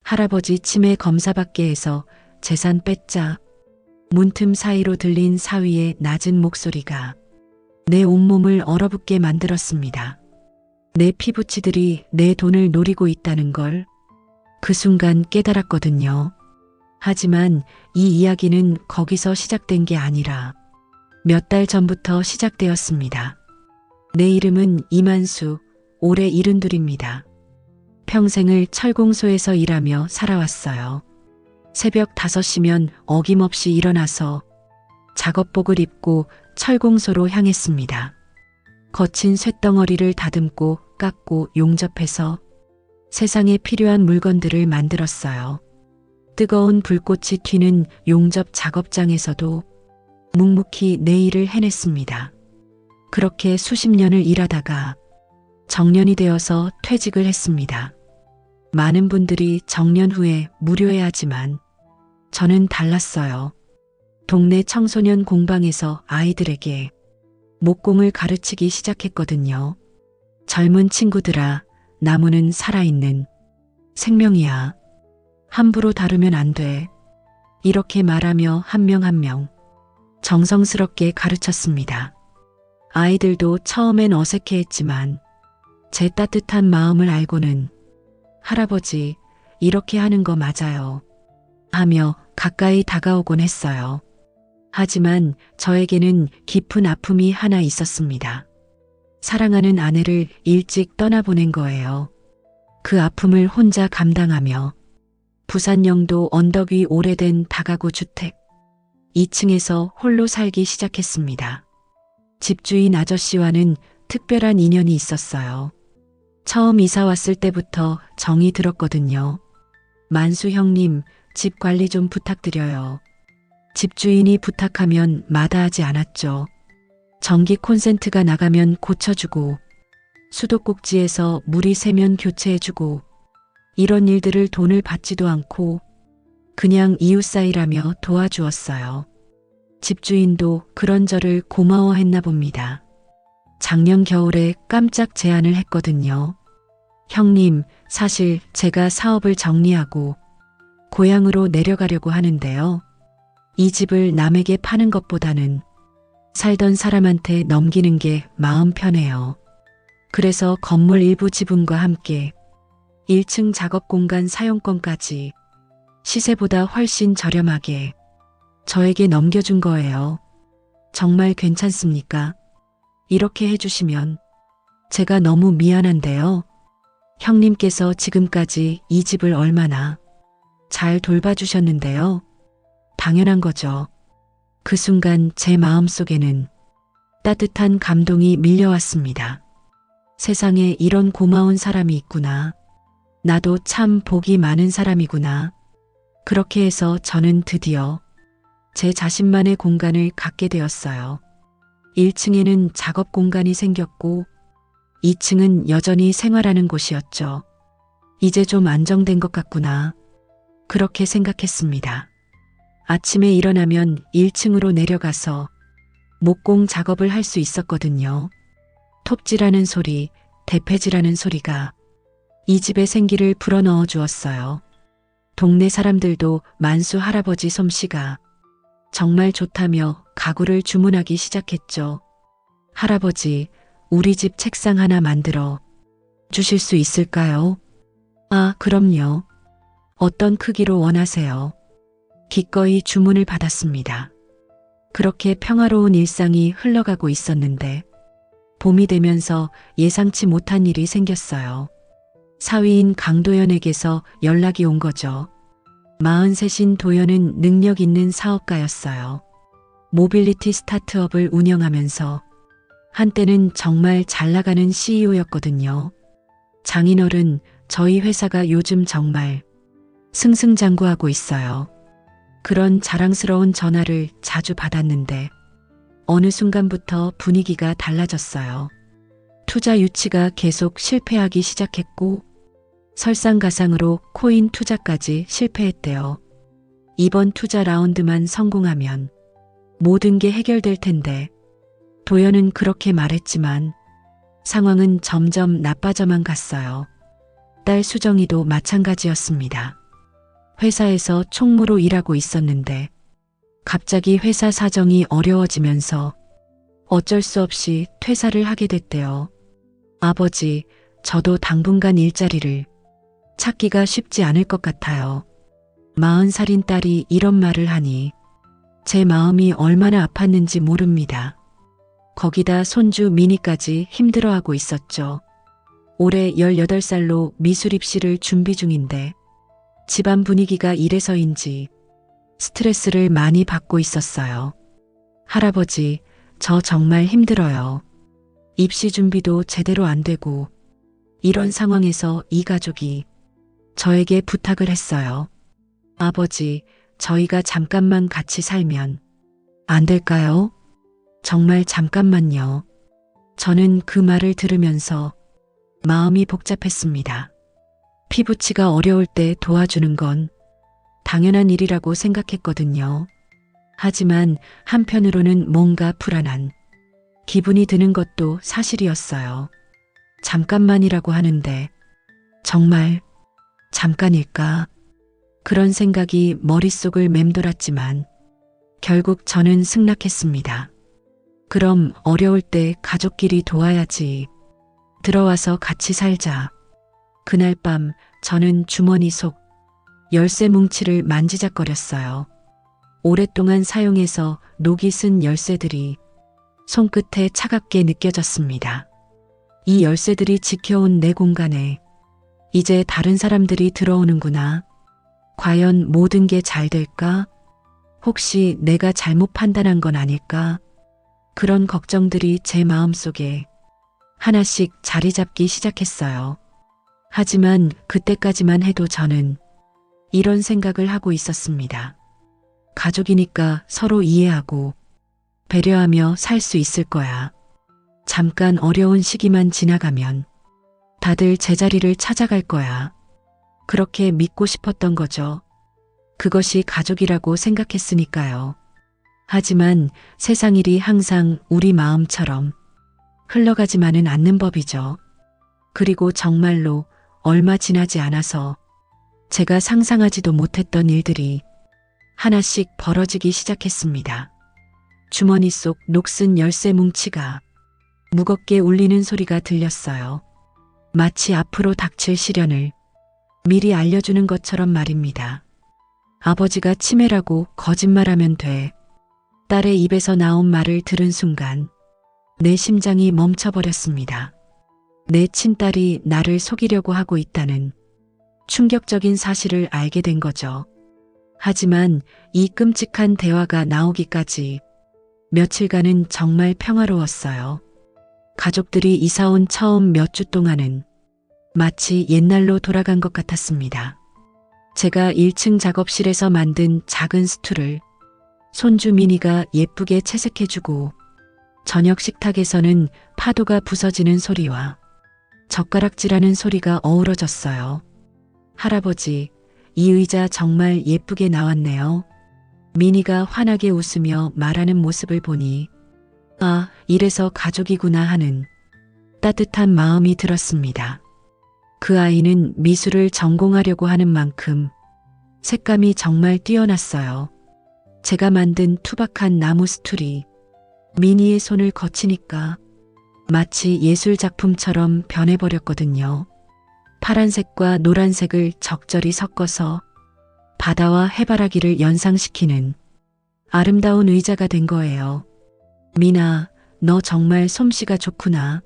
할아버지 치매 검사받게 해서 재산 뺏자. 문틈 사이로 들린 사위의 낮은 목소리가 내 온몸을 얼어붙게 만들었습니다. 내 피부치들이 내 돈을 노리고 있다는 걸 그 순간 깨달았거든요. 하지만 이 이야기는 거기서 시작된 게 아니라 몇 달 전부터 시작되었습니다. 내 이름은 이만수, 올해 72입니다. 평생을 철공소에서 일하며 살아왔어요. 새벽 5시면 어김없이 일어나서 작업복을 입고 철공소로 향했습니다. 거친 쇳덩어리를 다듬고 깎고 용접해서 세상에 필요한 물건들을 만들었어요. 뜨거운 불꽃이 튀는 용접 작업장에서도 묵묵히 내 일을 해냈습니다. 그렇게 수십 년을 일하다가 정년이 되어서 퇴직을 했습니다. 많은 분들이 정년 후에 무료해하지만 저는 달랐어요. 동네 청소년 공방에서 아이들에게 목공을 가르치기 시작했거든요. 젊은 친구들아, 나무는 살아있는 생명이야. 함부로 다루면 안 돼. 이렇게 말하며 한 명 한 명 정성스럽게 가르쳤습니다. 아이들도 처음엔 어색해했지만 제 따뜻한 마음을 알고는 할아버지, 이렇게 하는 거 맞아요. 하며 가까이 다가오곤 했어요. 하지만 저에게는 깊은 아픔이 하나 있었습니다. 사랑하는 아내를 일찍 떠나보낸 거예요. 그 아픔을 혼자 감당하며 부산 영도 언덕 위 오래된 다가구 주택 2층에서 홀로 살기 시작했습니다. 집주인 아저씨와는 특별한 인연이 있었어요. 처음 이사 왔을 때부터 정이 들었거든요. 만수 형님, 집 관리 좀 부탁드려요. 집주인이 부탁하면 마다하지 않았죠. 전기 콘센트가 나가면 고쳐주고 수도꼭지에서 물이 새면 교체해주고 이런 일들을 돈을 받지도 않고 그냥 이웃 사이라며 도와주었어요. 집주인도 그런 저를 고마워했나 봅니다. 작년 겨울에 깜짝 제안을 했거든요. 형님, 사실 제가 사업을 정리하고 고향으로 내려가려고 하는데요. 이 집을 남에게 파는 것보다는 살던 사람한테 넘기는 게 마음 편해요. 그래서 건물 일부 지분과 함께 1층 작업 공간 사용권까지 시세보다 훨씬 저렴하게 저에게 넘겨준 거예요. 정말 괜찮습니까? 이렇게 해주시면 제가 너무 미안한데요. 형님께서 지금까지 이 집을 얼마나 잘 돌봐주셨는데요. 당연한 거죠. 그 순간 제 마음속에는 따뜻한 감동이 밀려왔습니다. 세상에 이런 고마운 사람이 있구나. 나도 참 복이 많은 사람이구나. 그렇게 해서 저는 드디어 제 자신만의 공간을 갖게 되었어요. 1층에는 작업 공간이 생겼고 2층은 여전히 생활하는 곳이었죠. 이제 좀 안정된 것 같구나. 그렇게 생각했습니다. 아침에 일어나면 1층으로 내려가서 목공 작업을 할 수 있었거든요. 톱질하는 소리, 대패질하는 소리가 이 집의 생기를 불어넣어 주었어요. 동네 사람들도 만수 할아버지 솜씨가 정말 좋다며 가구를 주문하기 시작했죠. 할아버지, 우리 집 책상 하나 만들어 주실 수 있을까요? 아, 그럼요. 어떤 크기로 원하세요? 기꺼이 주문을 받았습니다. 그렇게 평화로운 일상이 흘러가고 있었는데 봄이 되면서 예상치 못한 일이 생겼어요. 사위인 강도연에게서 연락이 온 거죠. 43인 도연은 능력 있는 사업가였어요. 모빌리티 스타트업을 운영하면서 한때는 정말 잘 나가는 CEO였거든요. 장인어른, 저희 회사가 요즘 정말 승승장구하고 있어요. 그런 자랑스러운 전화를 자주 받았는데 어느 순간부터 분위기가 달라졌어요. 투자 유치가 계속 실패하기 시작했고 설상가상으로 코인 투자까지 실패했대요. 이번 투자 라운드만 성공하면 모든 게 해결될 텐데 도연은 그렇게 말했지만 상황은 점점 나빠져만 갔어요. 딸 수정이도 마찬가지였습니다. 회사에서 총무로 일하고 있었는데 갑자기 회사 사정이 어려워지면서 어쩔 수 없이 퇴사를 하게 됐대요. 아버지, 저도 당분간 일자리를 찾기가 쉽지 않을 것 같아요. 40살인 딸이 이런 말을 하니 제 마음이 얼마나 아팠는지 모릅니다. 거기다 손주 미니까지 힘들어하고 있었죠. 올해 18살로 미술 입시를 준비 중인데 집안 분위기가 이래서인지 스트레스를 많이 받고 있었어요. 할아버지, 저 정말 힘들어요. 입시 준비도 제대로 안 되고 이런 상황에서 이 가족이 저에게 부탁을 했어요. 아버지, 저희가 잠깐만 같이 살면 안 될까요? 정말 잠깐만요. 저는 그 말을 들으면서 마음이 복잡했습니다. 피부치가 어려울 때 도와주는 건 당연한 일이라고 생각했거든요. 하지만 한편으로는 뭔가 불안한 기분이 드는 것도 사실이었어요. 잠깐만이라고 하는데 정말 잠깐일까? 그런 생각이 머릿속을 맴돌았지만 결국 저는 승낙했습니다. 그럼 어려울 때 가족끼리 도와야지. 들어와서 같이 살자. 그날 밤 저는 주머니 속 열쇠 뭉치를 만지작거렸어요. 오랫동안 사용해서 녹이 쓴 열쇠들이 손끝에 차갑게 느껴졌습니다. 이 열쇠들이 지켜온 내 공간에 이제 다른 사람들이 들어오는구나. 과연 모든 게 잘 될까? 혹시 내가 잘못 판단한 건 아닐까? 그런 걱정들이 제 마음속에 하나씩 자리 잡기 시작했어요. 하지만 그때까지만 해도 저는 이런 생각을 하고 있었습니다. 가족이니까 서로 이해하고 배려하며 살 수 있을 거야. 잠깐 어려운 시기만 지나가면 다들 제자리를 찾아갈 거야. 그렇게 믿고 싶었던 거죠. 그것이 가족이라고 생각했으니까요. 하지만 세상 일이 항상 우리 마음처럼 흘러가지만은 않는 법이죠. 그리고 정말로 얼마 지나지 않아서 제가 상상하지도 못했던 일들이 하나씩 벌어지기 시작했습니다. 주머니 속 녹슨 열쇠 뭉치가 무겁게 울리는 소리가 들렸어요. 마치 앞으로 닥칠 시련을 미리 알려주는 것처럼 말입니다. 아버지가 치매라고 거짓말하면 돼. 딸의 입에서 나온 말을 들은 순간 내 심장이 멈춰버렸습니다. 내 친딸이 나를 속이려고 하고 있다는 충격적인 사실을 알게 된 거죠. 하지만 이 끔찍한 대화가 나오기까지 며칠간은 정말 평화로웠어요. 가족들이 이사온 처음 몇 주 동안은 마치 옛날로 돌아간 것 같았습니다. 제가 1층 작업실에서 만든 작은 스툴을 손주 미니가 예쁘게 채색해주고 저녁 식탁에서는 파도가 부서지는 소리와 젓가락질하는 소리가 어우러졌어요. 할아버지, 이 의자 정말 예쁘게 나왔네요. 미니가 환하게 웃으며 말하는 모습을 보니 아, 이래서 가족이구나 하는 따뜻한 마음이 들었습니다. 그 아이는 미술을 전공하려고 하는 만큼 색감이 정말 뛰어났어요. 제가 만든 투박한 나무 스툴이 미니의 손을 거치니까 마치 예술 작품처럼 변해버렸거든요. 파란색과 노란색을 적절히 섞어서 바다와 해바라기를 연상시키는 아름다운 의자가 된 거예요. 미나, 너 정말 솜씨가 좋구나.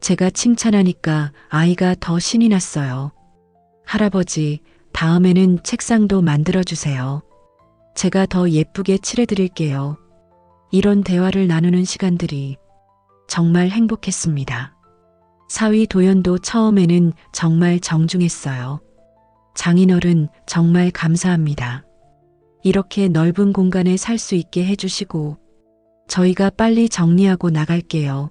제가 칭찬하니까 아이가 더 신이 났어요. 할아버지, 다음에는 책상도 만들어주세요. 제가 더 예쁘게 칠해드릴게요. 이런 대화를 나누는 시간들이 정말 행복했습니다. 사위 도연도 처음에는 정말 정중했어요. 장인어른 정말 감사합니다. 이렇게 넓은 공간에 살 수 있게 해주시고 저희가 빨리 정리하고 나갈게요.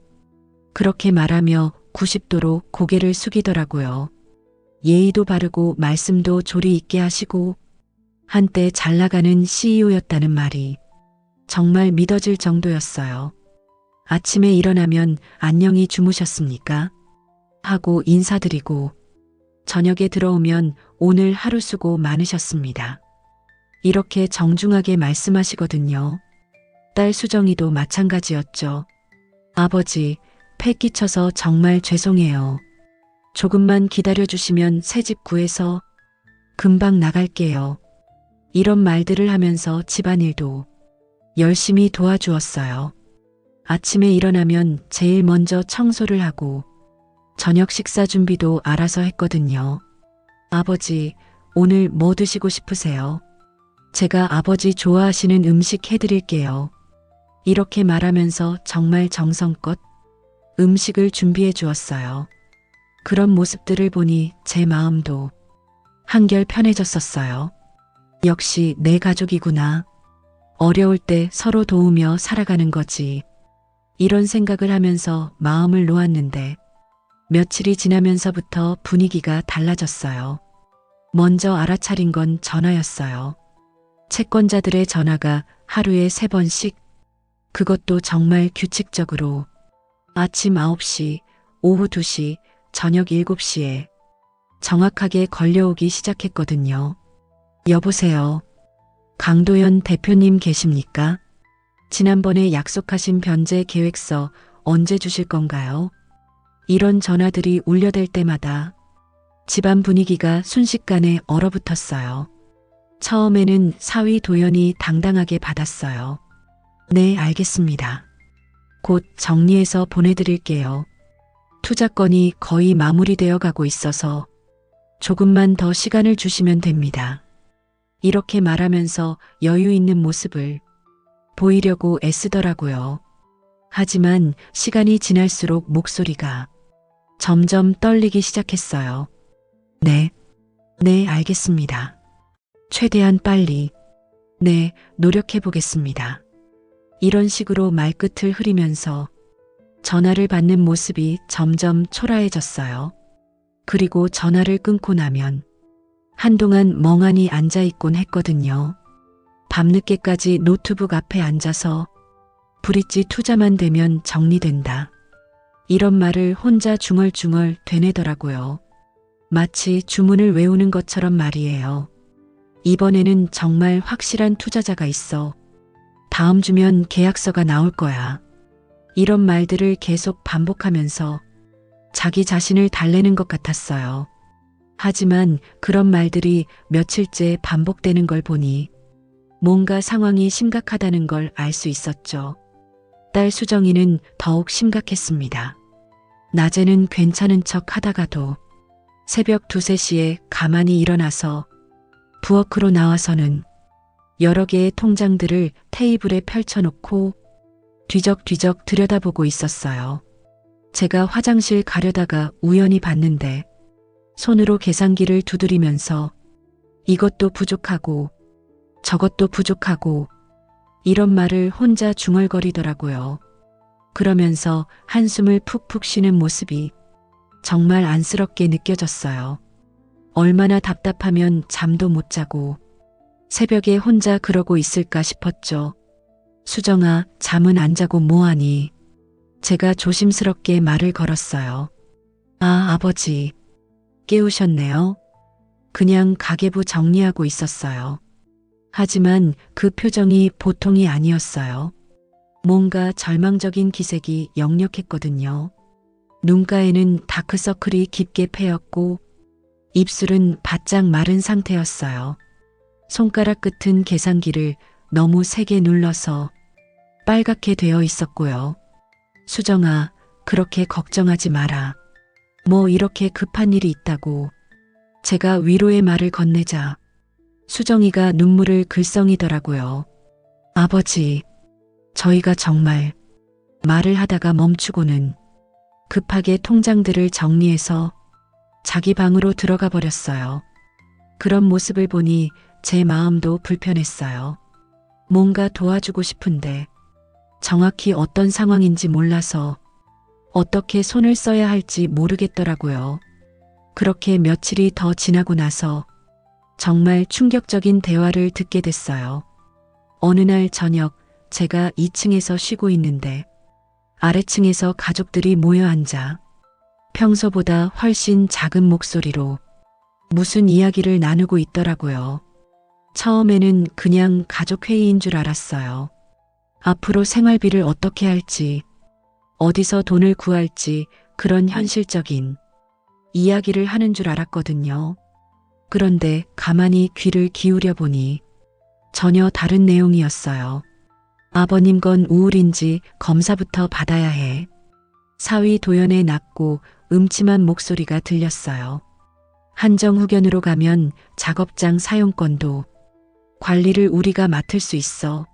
그렇게 말하며 90도로 고개를 숙이더라고요. 예의도 바르고 말씀도 조리 있게 하시고 한때 잘 나가는 CEO였다는 말이 정말 믿어질 정도였어요. 아침에 일어나면 안녕히 주무셨습니까? 하고 인사드리고 저녁에 들어오면 오늘 하루 수고 많으셨습니다. 이렇게 정중하게 말씀하시거든요. 딸 수정이도 마찬가지였죠. 아버지, 패 끼쳐서 정말 죄송해요. 조금만 기다려주시면 새집 구해서 금방 나갈게요. 이런 말들을 하면서 집안일도 열심히 도와주었어요. 아침에 일어나면 제일 먼저 청소를 하고 저녁 식사 준비도 알아서 했거든요. 아버지, 오늘 뭐 드시고 싶으세요? 제가 아버지 좋아하시는 음식 해드릴게요. 이렇게 말하면서 정말 정성껏 음식을 준비해 주었어요. 그런 모습들을 보니 제 마음도 한결 편해졌었어요. 역시 내 가족이구나. 어려울 때 서로 도우며 살아가는 거지. 이런 생각을 하면서 마음을 놓았는데 며칠이 지나면서부터 분위기가 달라졌어요. 먼저 알아차린 건 전화였어요. 채권자들의 전화가 하루에 3번씩, 그것도 정말 규칙적으로 아침 9시, 오후 2시, 저녁 7시에 정확하게 걸려오기 시작했거든요. 여보세요. 강도연 대표님 계십니까? 지난번에 약속하신 변제 계획서 언제 주실 건가요? 이런 전화들이 울려댈 때마다 집안 분위기가 순식간에 얼어붙었어요. 처음에는 사위 도연이 당당하게 받았어요. 네, 알겠습니다. 곧 정리해서 보내드릴게요. 투자건이 거의 마무리되어 가고 있어서 조금만 더 시간을 주시면 됩니다. 이렇게 말하면서 여유 있는 모습을 보이려고 애쓰더라고요. 하지만 시간이 지날수록 목소리가 점점 떨리기 시작했어요. 네, 알겠습니다. 최대한 빨리. 네, 노력해 보겠습니다. 이런 식으로 말끝을 흐리면서 전화를 받는 모습이 점점 초라해졌어요. 그리고 전화를 끊고 나면 한동안 멍하니 앉아있곤 했거든요. 밤늦게까지 노트북 앞에 앉아서 브릿지 투자만 되면 정리된다. 이런 말을 혼자 중얼중얼 되뇌더라고요. 마치 주문을 외우는 것처럼 말이에요. 이번에는 정말 확실한 투자자가 있어. 다음 주면 계약서가 나올 거야. 이런 말들을 계속 반복하면서 자기 자신을 달래는 것 같았어요. 하지만 그런 말들이 며칠째 반복되는 걸 보니 뭔가 상황이 심각하다는 걸 알 수 있었죠. 딸 수정이는 더욱 심각했습니다. 낮에는 괜찮은 척 하다가도 새벽 2, 3시에 가만히 일어나서 부엌으로 나와서는 여러 개의 통장들을 테이블에 펼쳐놓고 뒤적뒤적 들여다보고 있었어요. 제가 화장실 가려다가 우연히 봤는데 손으로 계산기를 두드리면서 이것도 부족하고 저것도 부족하고 이런 말을 혼자 중얼거리더라고요. 그러면서 한숨을 푹푹 쉬는 모습이 정말 안쓰럽게 느껴졌어요. 얼마나 답답하면 잠도 못 자고 새벽에 혼자 그러고 있을까 싶었죠. 수정아, 잠은 안 자고 뭐하니? 제가 조심스럽게 말을 걸었어요. 아, 아버지. 깨우셨네요. 그냥 가계부 정리하고 있었어요. 하지만 그 표정이 보통이 아니었어요. 뭔가 절망적인 기색이 역력했거든요. 눈가에는 다크서클이 깊게 패였고 입술은 바짝 마른 상태였어요. 손가락 끝은 계산기를 너무 세게 눌러서 빨갛게 되어 있었고요. 수정아, 그렇게 걱정하지 마라. 뭐 이렇게 급한 일이 있다고. 제가 위로의 말을 건네자 수정이가 눈물을 글썽이더라고요. 아버지, 저희가 정말 말을 하다가 멈추고는 급하게 통장들을 정리해서 자기 방으로 들어가 버렸어요. 그런 모습을 보니 제 마음도 불편했어요. 뭔가 도와주고 싶은데 정확히 어떤 상황인지 몰라서 어떻게 손을 써야 할지 모르겠더라고요. 그렇게 며칠이 더 지나고 나서 정말 충격적인 대화를 듣게 됐어요. 어느 날 저녁 제가 2층에서 쉬고 있는데 아래층에서 가족들이 모여 앉아 평소보다 훨씬 작은 목소리로 무슨 이야기를 나누고 있더라고요. 처음에는 그냥 가족 회의인 줄 알았어요. 앞으로 생활비를 어떻게 할지, 어디서 돈을 구할지 그런 현실적인 이야기를 하는 줄 알았거든요. 그런데 가만히 귀를 기울여 보니 전혀 다른 내용이었어요. 아버님 건 우울인지 검사부터 받아야 해. 사위 도연의 낮고 음침한 목소리가 들렸어요. 한정후견으로 가면 작업장 사용권도 관리를 우리가 맡을 수 있어.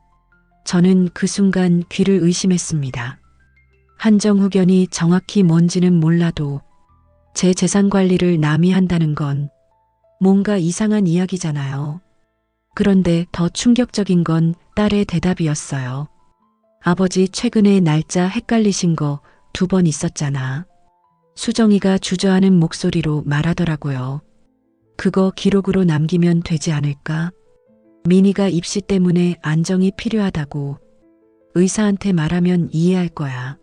저는 그 순간 귀를 의심했습니다. 한정후견이 정확히 뭔지는 몰라도 제 재산 관리를 남이 한다는 건 뭔가 이상한 이야기잖아요. 그런데 더 충격적인 건 딸의 대답이었어요. 아버지 최근에 날짜 헷갈리신 거 2번 있었잖아. 수정이가 주저하는 목소리로 말하더라고요. 그거 기록으로 남기면 되지 않을까? 민희가 입시 때문에 안정이 필요하다고 의사한테 말하면 이해할 거야.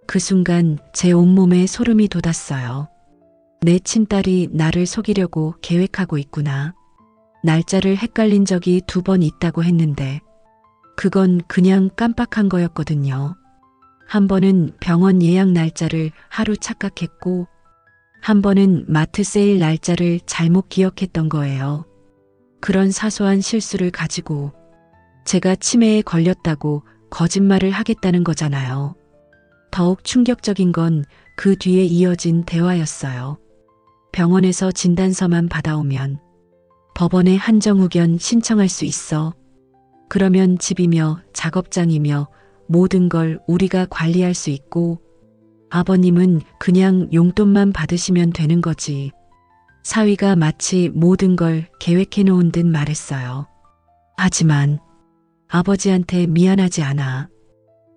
그 순간 제 온몸에 소름이 돋았어요. 내 친딸이 나를 속이려고 계획하고 있구나. 날짜를 헷갈린 적이 2번 있다고 했는데 그건 그냥 깜빡한 거였거든요. 한 번은 병원 예약 날짜를 하루 착각했고 한 번은 마트 세일 날짜를 잘못 기억했던 거예요. 그런 사소한 실수를 가지고 제가 치매에 걸렸다고 거짓말을 하겠다는 거잖아요. 더욱 충격적인 건 그 뒤에 이어진 대화였어요. 병원에서 진단서만 받아오면 법원에 한정후견 신청할 수 있어. 그러면 집이며 작업장이며 모든 걸 우리가 관리할 수 있고 아버님은 그냥 용돈만 받으시면 되는 거지. 사위가 마치 모든 걸 계획해 놓은 듯 말했어요. 하지만 아버지한테 미안하지 않아.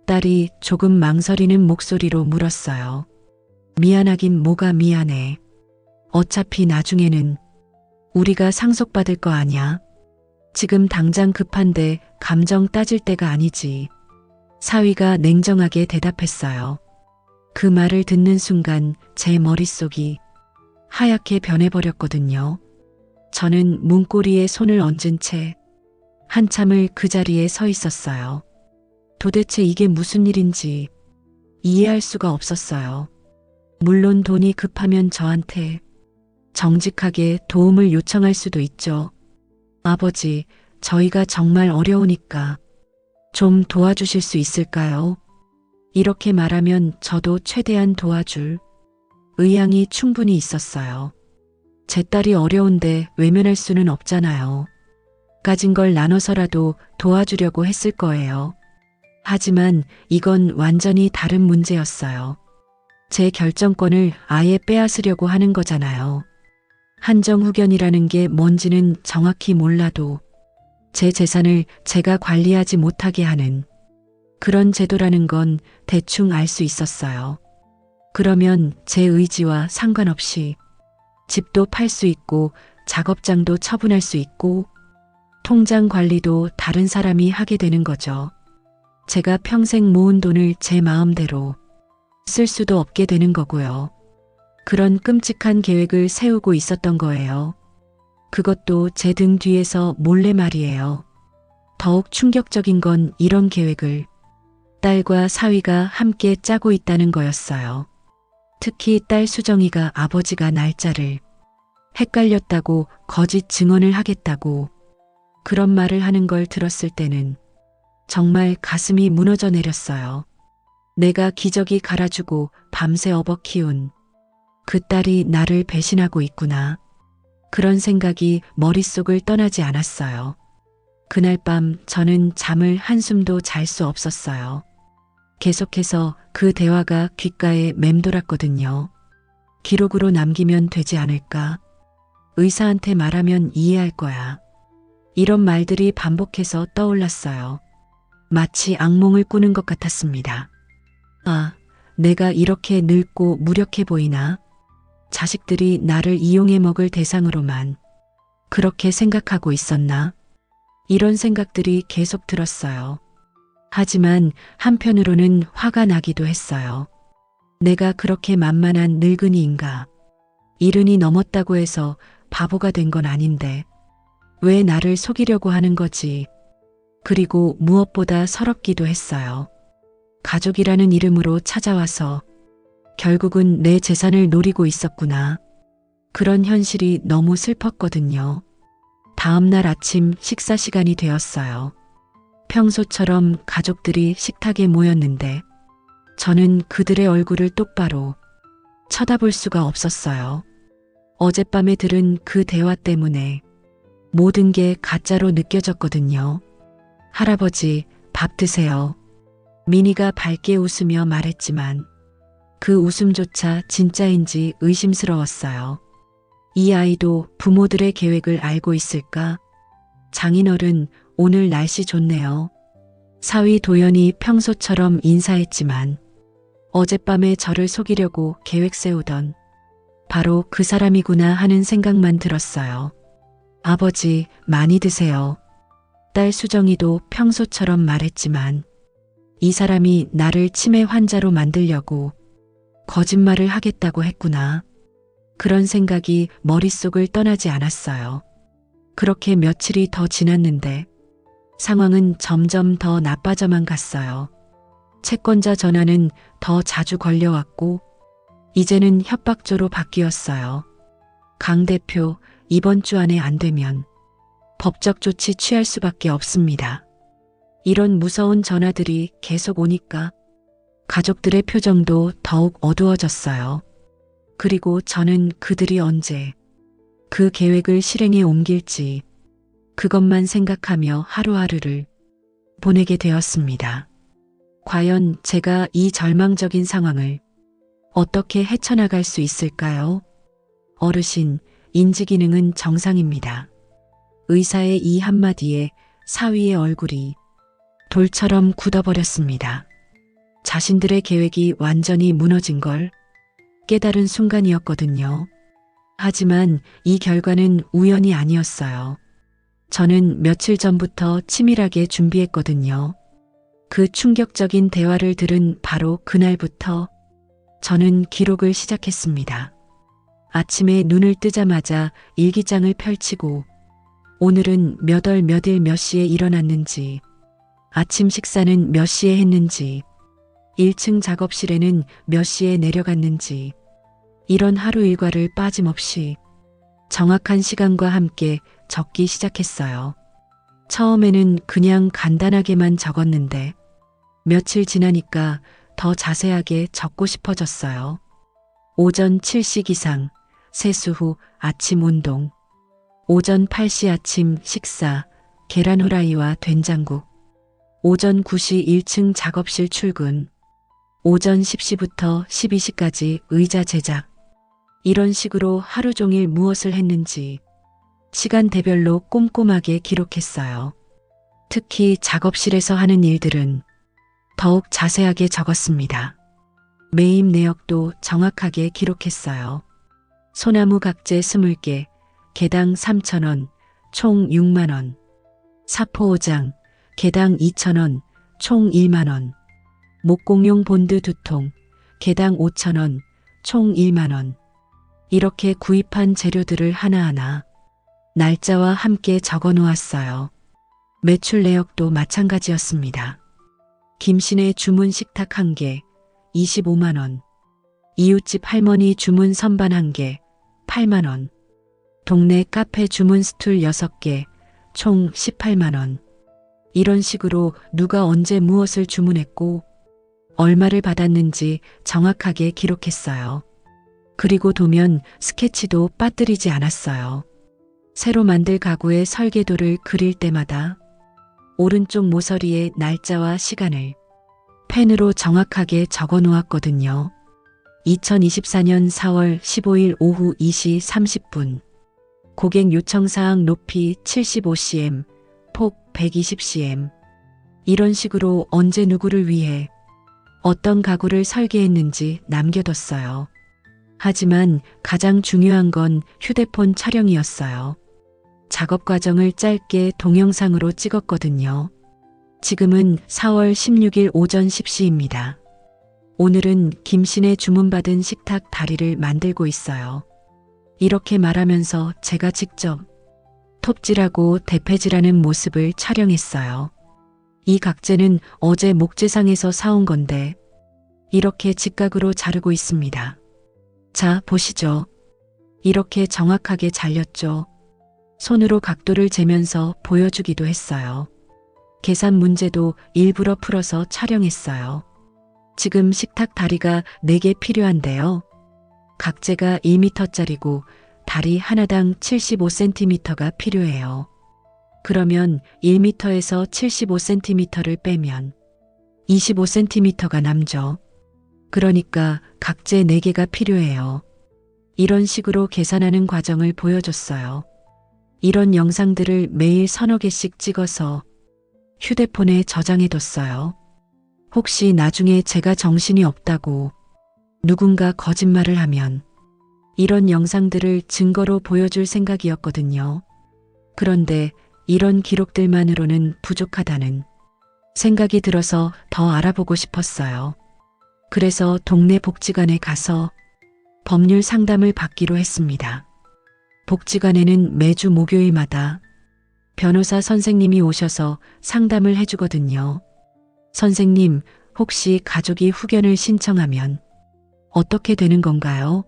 딸이 조금 망설이는 목소리로 물었어요. 미안하긴 뭐가 미안해. 어차피 나중에는 우리가 상속받을 거 아냐. 지금 당장 급한데 감정 따질 때가 아니지. 사위가 냉정하게 대답했어요. 그 말을 듣는 순간 제 머릿속이 하얗게 변해버렸거든요. 저는 문고리에 손을 얹은 채 한참을 그 자리에 서 있었어요. 도대체 이게 무슨 일인지 이해할 수가 없었어요. 물론 돈이 급하면 저한테 정직하게 도움을 요청할 수도 있죠. 아버지, 저희가 정말 어려우니까 좀 도와주실 수 있을까요? 이렇게 말하면 저도 최대한 도와줄 의향이 충분히 있었어요. 제 딸이 어려운데 외면할 수는 없잖아요. 가진 걸 나눠서라도 도와주려고 했을 거예요. 하지만 이건 완전히 다른 문제였어요. 제 결정권을 아예 빼앗으려고 하는 거잖아요. 한정후견이라는 게 뭔지는 정확히 몰라도 제 재산을 제가 관리하지 못하게 하는 그런 제도라는 건 대충 알 수 있었어요. 그러면 제 의지와 상관없이 집도 팔 수 있고 작업장도 처분할 수 있고 통장 관리도 다른 사람이 하게 되는 거죠. 제가 평생 모은 돈을 제 마음대로 쓸 수도 없게 되는 거고요. 그런 끔찍한 계획을 세우고 있었던 거예요. 그것도 제 등 뒤에서 몰래 말이에요. 더욱 충격적인 건 이런 계획을 딸과 사위가 함께 짜고 있다는 거였어요. 특히 딸 수정이가 아버지가 날짜를 헷갈렸다고 거짓 증언을 하겠다고 그런 말을 하는 걸 들었을 때는 정말 가슴이 무너져 내렸어요. 내가 기저귀 갈아주고 밤새 업어 키운 그 딸이 나를 배신하고 있구나. 그런 생각이 머릿속을 떠나지 않았어요. 그날 밤 저는 잠을 한숨도 잘 수 없었어요. 계속해서 그 대화가 귓가에 맴돌았거든요. 기록으로 남기면 되지 않을까? 의사한테 말하면 이해할 거야. 이런 말들이 반복해서 떠올랐어요. 마치 악몽을 꾸는 것 같았습니다. 아, 내가 이렇게 늙고 무력해 보이나? 자식들이 나를 이용해 먹을 대상으로만 그렇게 생각하고 있었나? 이런 생각들이 계속 들었어요. 하지만 한편으로는 화가 나기도 했어요. 내가 그렇게 만만한 늙은이인가? 70이 넘었다고 해서 바보가 된 건 아닌데 왜 나를 속이려고 하는 거지? 그리고 무엇보다 서럽기도 했어요. 가족이라는 이름으로 찾아와서 결국은 내 재산을 노리고 있었구나. 그런 현실이 너무 슬펐거든요. 다음 날 아침 식사 시간이 되었어요. 평소처럼 가족들이 식탁에 모였는데 저는 그들의 얼굴을 똑바로 쳐다볼 수가 없었어요. 어젯밤에 들은 그 대화 때문에 모든 게 가짜로 느껴졌거든요. 할아버지, 밥 드세요. 미니가 밝게 웃으며 말했지만 그 웃음조차 진짜인지 의심스러웠어요. 이 아이도 부모들의 계획을 알고 있을까? 장인어른, 오늘 날씨 좋네요. 사위 도연이 평소처럼 인사했지만 어젯밤에 저를 속이려고 계획 세우던 바로 그 사람이구나 하는 생각만 들었어요. 아버지, 많이 드세요. 딸 수정이도 평소처럼 말했지만 이 사람이 나를 치매 환자로 만들려고 거짓말을 하겠다고 했구나. 그런 생각이 머릿속을 떠나지 않았어요. 그렇게 며칠이 더 지났는데 상황은 점점 더 나빠져만 갔어요. 채권자 전화는 더 자주 걸려왔고 이제는 협박조로 바뀌었어요. 강 대표, 이번 주 안에 안 되면 법적 조치 취할 수밖에 없습니다. 이런 무서운 전화들이 계속 오니까 가족들의 표정도 더욱 어두워졌어요. 그리고 저는 그들이 언제 그 계획을 실행에 옮길지 그것만 생각하며 하루하루를 보내게 되었습니다. 과연 제가 이 절망적인 상황을 어떻게 헤쳐나갈 수 있을까요? 어르신, 인지기능은 정상입니다. 의사의 이 한마디에 사위의 얼굴이 돌처럼 굳어버렸습니다. 자신들의 계획이 완전히 무너진 걸 깨달은 순간이었거든요. 하지만 이 결과는 우연이 아니었어요. 저는 며칠 전부터 치밀하게 준비했거든요. 그 충격적인 대화를 들은 바로 그날부터 저는 기록을 시작했습니다. 아침에 눈을 뜨자마자 일기장을 펼치고 오늘은 몇 월 몇 일 몇 시에 일어났는지, 아침 식사는 몇 시에 했는지, 1층 작업실에는 몇 시에 내려갔는지, 이런 하루 일과를 빠짐없이 정확한 시간과 함께 적기 시작했어요. 처음에는 그냥 간단하게만 적었는데 며칠 지나니까 더 자세하게 적고 싶어졌어요. 오전 7시 기상, 세수 후 아침 운동, 오전 8시 아침 식사, 계란 후라이와 된장국, 오전 9시 1층 작업실 출근, 오전 10시부터 12시까지 의자 제작. 이런 식으로 하루 종일 무엇을 했는지 시간대별로 꼼꼼하게 기록했어요. 특히 작업실에서 하는 일들은 더욱 자세하게 적었습니다. 매입 내역도 정확하게 기록했어요. 소나무 각재 20개, 개당 3,000원, 총 6만원. 사포 5장, 개당 2,000원, 총 1만원. 목공용 본드 2통, 개당 5,000원, 총 1만원. 이렇게 구입한 재료들을 하나하나 날짜와 함께 적어 놓았어요. 매출 내역도 마찬가지였습니다. 김신의 주문 식탁 1개, 25만원. 이웃집 할머니 주문 선반 1개, 8만원. 동네 카페 주문 스툴 6개, 총 18만원. 이런 식으로 누가 언제 무엇을 주문했고 얼마를 받았는지 정확하게 기록했어요. 그리고 도면 스케치도 빠뜨리지 않았어요. 새로 만들 가구의 설계도를 그릴 때마다 오른쪽 모서리에 날짜와 시간을 펜으로 정확하게 적어 놓았거든요. 2024년 4월 15일 오후 2시 30분. 고객 요청사항 높이 75cm, 폭 120cm. 이런 식으로 언제 누구를 위해 어떤 가구를 설계했는지 남겨뒀어요. 하지만 가장 중요한 건 휴대폰 촬영이었어요. 작업 과정을 짧게 동영상으로 찍었거든요. 지금은 4월 16일 오전 10시입니다. 오늘은 김신의 주문받은 식탁 다리를 만들고 있어요. 이렇게 말하면서 제가 직접 톱질하고 대패질하는 모습을 촬영했어요. 이 각재는 어제 목재상에서 사온 건데 이렇게 직각으로 자르고 있습니다. 자, 보시죠. 이렇게 정확하게 잘렸죠. 손으로 각도를 재면서 보여주기도 했어요. 계산 문제도 일부러 풀어서 촬영했어요. 지금 식탁 다리가 4개 필요한데요. 각재가 1m짜리고 다리 하나당 75cm가 필요해요. 그러면 1m에서 75cm를 빼면 25cm가 남죠. 그러니까 각재 4개가 필요해요. 이런 식으로 계산하는 과정을 보여줬어요. 이런 영상들을 매일 서너 개씩 찍어서 휴대폰에 저장해뒀어요. 혹시 나중에 제가 정신이 없다고 누군가 거짓말을 하면 이런 영상들을 증거로 보여줄 생각이었거든요. 그런데 이런 기록들만으로는 부족하다는 생각이 들어서 더 알아보고 싶었어요. 그래서 동네 복지관에 가서 법률 상담을 받기로 했습니다. 복지관에는 매주 목요일마다 변호사 선생님이 오셔서 상담을 해주거든요. 선생님, 혹시 가족이 후견을 신청하면 어떻게 되는 건가요?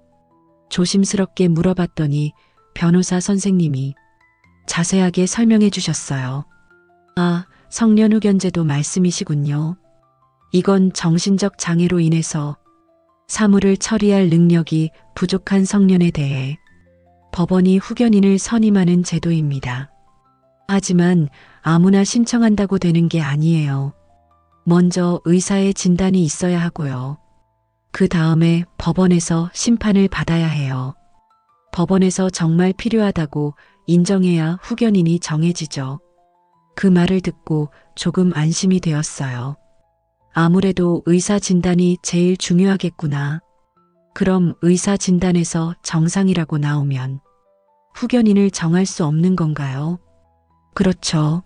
조심스럽게 물어봤더니 변호사 선생님이 자세하게 설명해 주셨어요. 아, 성년 후견제도 말씀이시군요. 이건 정신적 장애로 인해서 사무를 처리할 능력이 부족한 성년에 대해 법원이 후견인을 선임하는 제도입니다. 하지만 아무나 신청한다고 되는 게 아니에요. 먼저 의사의 진단이 있어야 하고요. 그 다음에 법원에서 심판을 받아야 해요. 법원에서 정말 필요하다고 인정해야 후견인이 정해지죠. 그 말을 듣고 조금 안심이 되었어요. 아무래도 의사 진단이 제일 중요하겠구나. 그럼 의사 진단에서 정상이라고 나오면 후견인을 정할 수 없는 건가요? 그렇죠.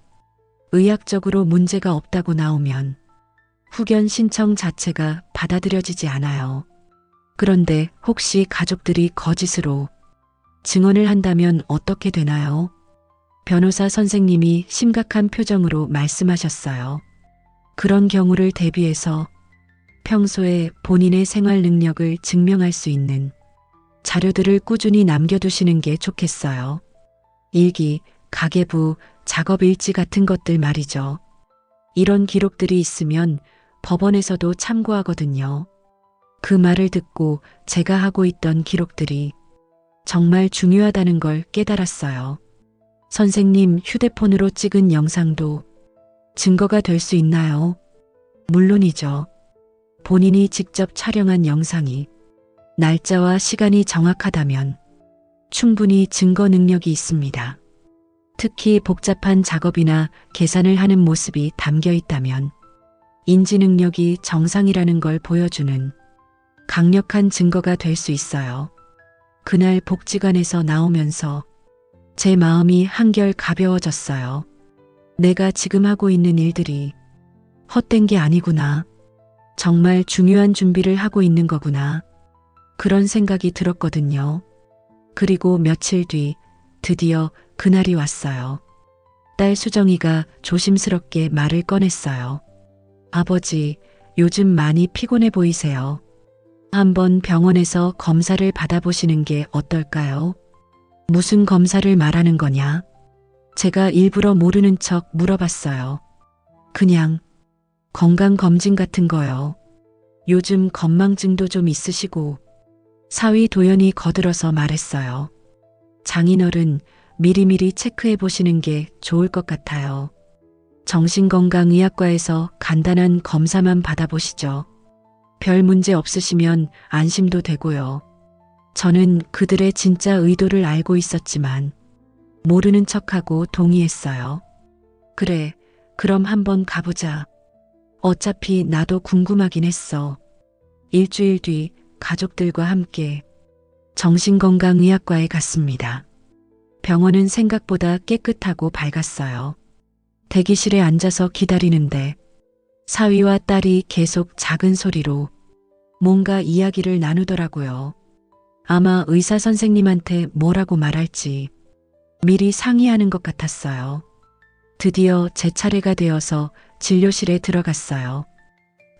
의학적으로 문제가 없다고 나오면 후견 신청 자체가 받아들여지지 않아요. 그런데 혹시 가족들이 거짓으로 증언을 한다면 어떻게 되나요? 변호사 선생님이 심각한 표정으로 말씀하셨어요. 그런 경우를 대비해서 평소에 본인의 생활 능력을 증명할 수 있는 자료들을 꾸준히 남겨두시는 게 좋겠어요. 일기, 가계부, 작업일지 같은 것들 말이죠. 이런 기록들이 있으면 법원에서도 참고하거든요. 그 말을 듣고 제가 하고 있던 기록들이 정말 중요하다는 걸 깨달았어요. 선생님, 휴대폰으로 찍은 영상도 증거가 될 수 있나요? 물론이죠. 본인이 직접 촬영한 영상이 날짜와 시간이 정확하다면 충분히 증거 능력이 있습니다. 특히 복잡한 작업이나 계산을 하는 모습이 담겨 있다면 인지 능력이 정상이라는 걸 보여주는 강력한 증거가 될 수 있어요. 그날 복지관에서 나오면서 제 마음이 한결 가벼워졌어요. 내가 지금 하고 있는 일들이 헛된 게 아니구나. 정말 중요한 준비를 하고 있는 거구나. 그런 생각이 들었거든요. 그리고 며칠 뒤 드디어 그날이 왔어요. 딸 수정이가 조심스럽게 말을 꺼냈어요. 아버지, 요즘 많이 피곤해 보이세요. 한번 병원에서 검사를 받아보시는 게 어떨까요? 무슨 검사를 말하는 거냐? 제가 일부러 모르는 척 물어봤어요. 그냥 건강검진 같은 거요. 요즘 건망증도 좀 있으시고 사위 도연이 거들어서 말했어요. 장인어른 미리미리 체크해 보시는 게 좋을 것 같아요. 정신건강의학과에서 간단한 검사만 받아보시죠. 별 문제 없으시면 안심도 되고요. 저는 그들의 진짜 의도를 알고 있었지만 모르는 척하고 동의했어요. 그래, 그럼 한번 가보자. 어차피 나도 궁금하긴 했어. 일주일 뒤 가족들과 함께 정신건강의학과에 갔습니다. 병원은 생각보다 깨끗하고 밝았어요. 대기실에 앉아서 기다리는데 사위와 딸이 계속 작은 소리로 뭔가 이야기를 나누더라고요. 아마 의사 선생님한테 뭐라고 말할지 미리 상의하는 것 같았어요. 드디어 제 차례가 되어서 진료실에 들어갔어요.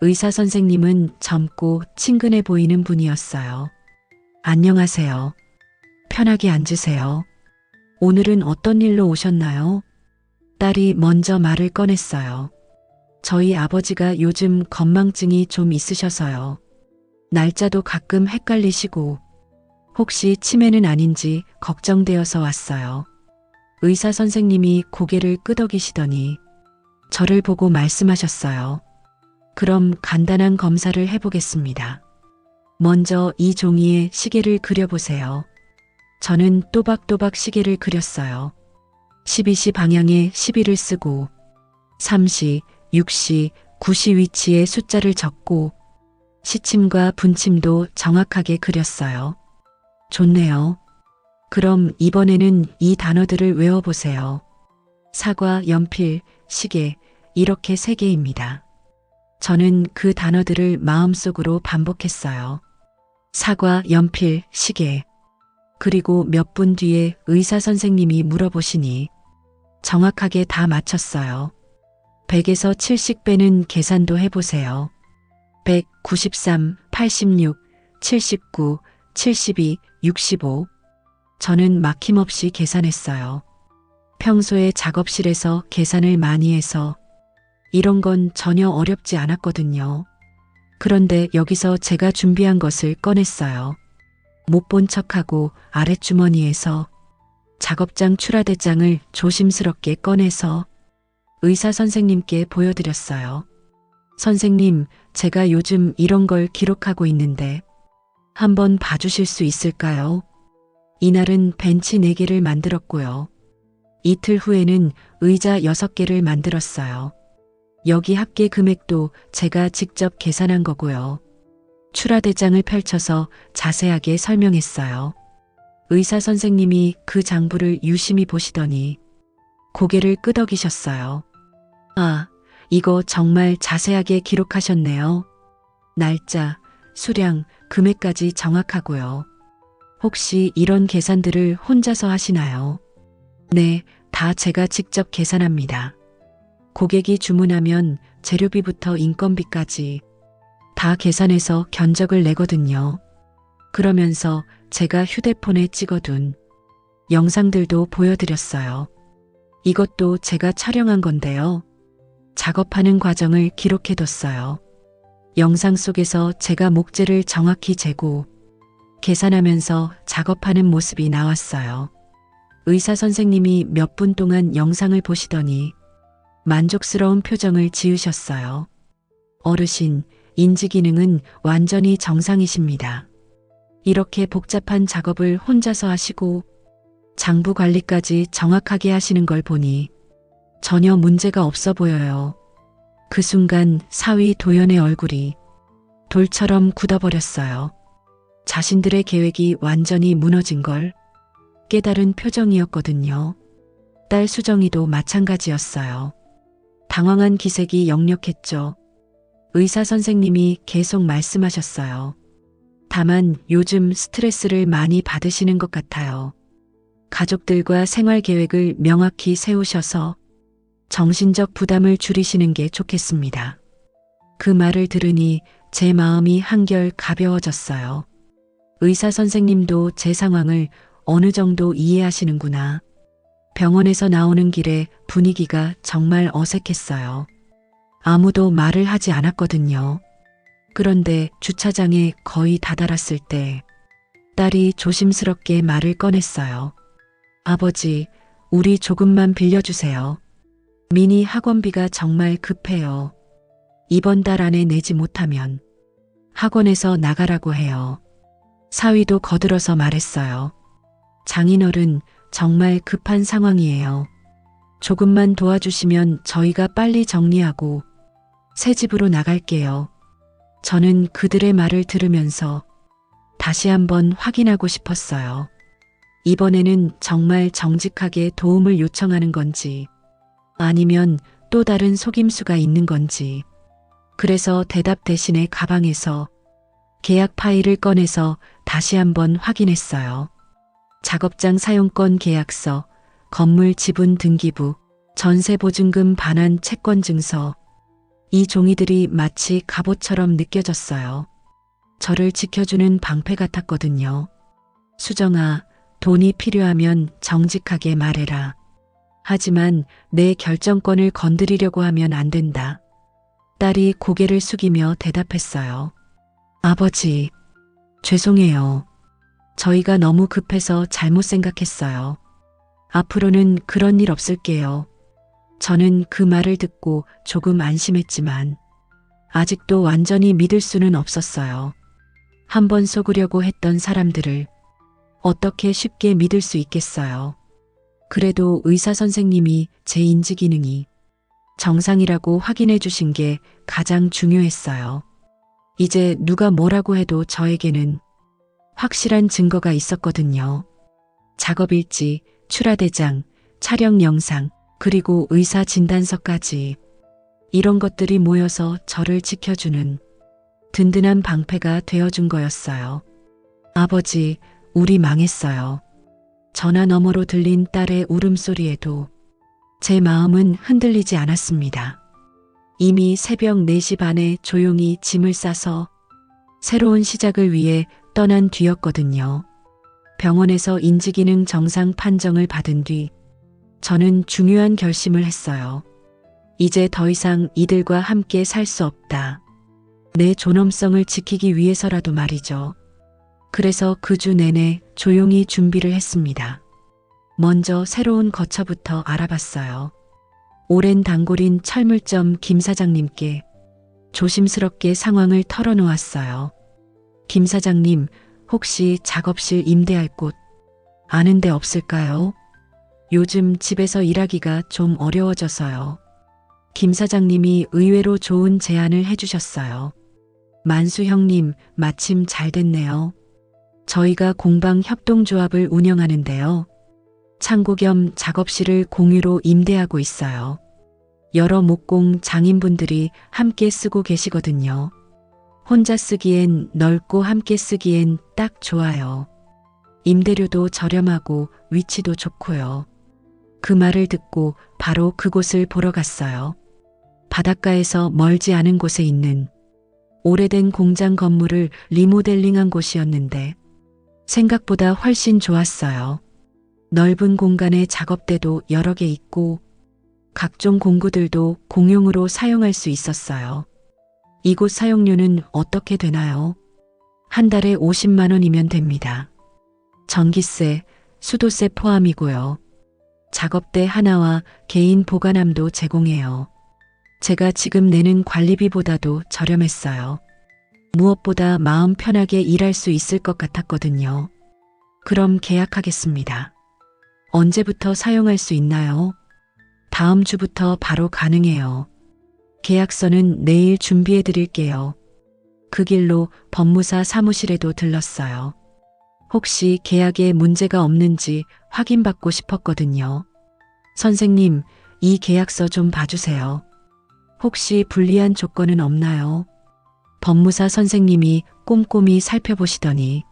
의사 선생님은 젊고 친근해 보이는 분이었어요. 안녕하세요. 편하게 앉으세요. 오늘은 어떤 일로 오셨나요? 딸이 먼저 말을 꺼냈어요. 저희 아버지가 요즘 건망증이 좀 있으셔서요. 날짜도 가끔 헷갈리시고 혹시 치매는 아닌지 걱정되어서 왔어요. 의사 선생님이 고개를 끄덕이시더니 저를 보고 말씀하셨어요. 그럼 간단한 검사를 해보겠습니다. 먼저 이 종이에 시계를 그려보세요. 저는 또박또박 시계를 그렸어요. 12시 방향에 11을 쓰고 3시, 6시, 9시 위치에 숫자를 적고 시침과 분침도 정확하게 그렸어요. 좋네요. 그럼 이번에는 이 단어들을 외워보세요. 사과, 연필, 시계, 이렇게 3개입니다. 저는 그 단어들을 마음속으로 반복했어요. 사과, 연필, 시계. 그리고 몇 분 뒤에 의사 선생님이 물어보시니 정확하게 다 맞췄어요. 100에서 70 빼는 계산도 해보세요. 100, 93, 86, 79, 72, 65. 저는 막힘없이 계산했어요. 평소에 작업실에서 계산을 많이 해서 이런 건 전혀 어렵지 않았거든요. 그런데 여기서 제가 준비한 것을 꺼냈어요. 못 본 척하고 아랫주머니에서 작업장 출하대장을 조심스럽게 꺼내서 의사 선생님께 보여드렸어요. 선생님, 제가 요즘 이런 걸 기록하고 있는데 한번 봐주실 수 있을까요? 이날은 벤치 4개를 만들었고요. 이틀 후에는 의자 6개를 만들었어요. 여기 합계 금액도 제가 직접 계산한 거고요. 출하대장을 펼쳐서 자세하게 설명했어요. 의사 선생님이 그 장부를 유심히 보시더니 고개를 끄덕이셨어요. 아, 이거 정말 자세하게 기록하셨네요. 날짜, 수량, 금액까지 정확하고요. 혹시 이런 계산들을 혼자서 하시나요? 네, 다 제가 직접 계산합니다. 고객이 주문하면 재료비부터 인건비까지 다 계산해서 견적을 내거든요. 그러면서 제가 휴대폰에 찍어둔 영상들도 보여드렸어요. 이것도 제가 촬영한 건데요. 작업하는 과정을 기록해뒀어요. 영상 속에서 제가 목재를 정확히 재고 계산하면서 작업하는 모습이 나왔어요. 의사 선생님이 몇 분 동안 영상을 보시더니 만족스러운 표정을 지으셨어요. 어르신, 인지 기능은 완전히 정상이십니다. 이렇게 복잡한 작업을 혼자서 하시고 장부 관리까지 정확하게 하시는 걸 보니 전혀 문제가 없어 보여요. 그 순간 사위 도연의 얼굴이 돌처럼 굳어버렸어요. 자신들의 계획이 완전히 무너진 걸 깨달은 표정이었거든요. 딸 수정이도 마찬가지였어요. 당황한 기색이 역력했죠. 의사 선생님이 계속 말씀하셨어요. 다만 요즘 스트레스를 많이 받으시는 것 같아요. 가족들과 생활 계획을 명확히 세우셔서 정신적 부담을 줄이시는 게 좋겠습니다. 그 말을 들으니 제 마음이 한결 가벼워졌어요. 의사 선생님도 제 상황을 어느 정도 이해하시는구나. 병원에서 나오는 길에 분위기가 정말 어색했어요. 아무도 말을 하지 않았거든요. 그런데 주차장에 거의 다다랐을 때 딸이 조심스럽게 말을 꺼냈어요. 아버지, 우리 조금만 빌려주세요. 미니 학원비가 정말 급해요. 이번 달 안에 내지 못하면 학원에서 나가라고 해요. 사위도 거들어서 말했어요. 장인어른, 정말 급한 상황이에요. 조금만 도와주시면 저희가 빨리 정리하고 새 집으로 나갈게요. 저는 그들의 말을 들으면서 다시 한번 확인하고 싶었어요. 이번에는 정말 정직하게 도움을 요청하는 건지 아니면 또 다른 속임수가 있는 건지. 그래서 대답 대신에 가방에서 계약 파일을 꺼내서 다시 한번 확인했어요. 작업장 사용권 계약서, 건물 지분 등기부, 전세보증금 반환 채권 증서. 이 종이들이 마치 갑옷처럼 느껴졌어요. 저를 지켜주는 방패 같았거든요. 수정아, 돈이 필요하면 정직하게 말해라. 하지만 내 결정권을 건드리려고 하면 안 된다. 딸이 고개를 숙이며 대답했어요. 아버지, 죄송해요. 저희가 너무 급해서 잘못 생각했어요. 앞으로는 그런 일 없을게요. 저는 그 말을 듣고 조금 안심했지만 아직도 완전히 믿을 수는 없었어요. 한번 속으려고 했던 사람들을 어떻게 쉽게 믿을 수 있겠어요. 그래도 의사 선생님이 제 인지 기능이 정상이라고 확인해 주신 게 가장 중요했어요. 이제 누가 뭐라고 해도 저에게는 확실한 증거가 있었거든요. 작업일지, 출하대장, 촬영 영상, 그리고 의사 진단서까지. 이런 것들이 모여서 저를 지켜주는 든든한 방패가 되어준 거였어요. 아버지, 우리 망했어요. 전화 너머로 들린 딸의 울음소리에도 제 마음은 흔들리지 않았습니다. 이미 새벽 4시 반에 조용히 짐을 싸서 새로운 시작을 위해 떠난 뒤였거든요. 병원에서 인지기능 정상 판정을 받은 뒤 저는 중요한 결심을 했어요. 이제 더 이상 이들과 함께 살 수 없다. 내 존엄성을 지키기 위해서라도 말이죠. 그래서 그 주 내내 조용히 준비를 했습니다. 먼저 새로운 거처부터 알아봤어요. 오랜 단골인 철물점 김 사장님께 조심스럽게 상황을 털어놓았어요. 김 사장님, 혹시 작업실 임대할 곳 아는 데 없을까요? 요즘 집에서 일하기가 좀 어려워져서요. 김 사장님이 의외로 좋은 제안을 해주셨어요. 만수 형님, 마침 잘 됐네요. 저희가 공방 협동조합을 운영하는데요. 창고 겸 작업실을 공유로 임대하고 있어요. 여러 목공 장인분들이 함께 쓰고 계시거든요. 혼자 쓰기엔 넓고 함께 쓰기엔 딱 좋아요. 임대료도 저렴하고 위치도 좋고요. 그 말을 듣고 바로 그곳을 보러 갔어요. 바닷가에서 멀지 않은 곳에 있는 오래된 공장 건물을 리모델링한 곳이었는데 생각보다 훨씬 좋았어요. 넓은 공간에 작업대도 여러 개 있고 각종 공구들도 공용으로 사용할 수 있었어요. 이곳 사용료는 어떻게 되나요? 한 달에 50만 원이면 됩니다. 전기세, 수도세 포함이고요. 작업대 하나와 개인 보관함도 제공해요. 제가 지금 내는 관리비보다도 저렴했어요. 무엇보다 마음 편하게 일할 수 있을 것 같았거든요. 그럼 계약하겠습니다. 언제부터 사용할 수 있나요? 다음 주부터 바로 가능해요. 계약서는 내일 준비해 드릴게요. 그 길로 법무사 사무실에도 들렀어요. 혹시 계약에 문제가 없는지 확인받고 싶었거든요. 선생님, 이 계약서 좀 봐주세요. 혹시 불리한 조건은 없나요? 법무사 선생님이 꼼꼼히 살펴보시더니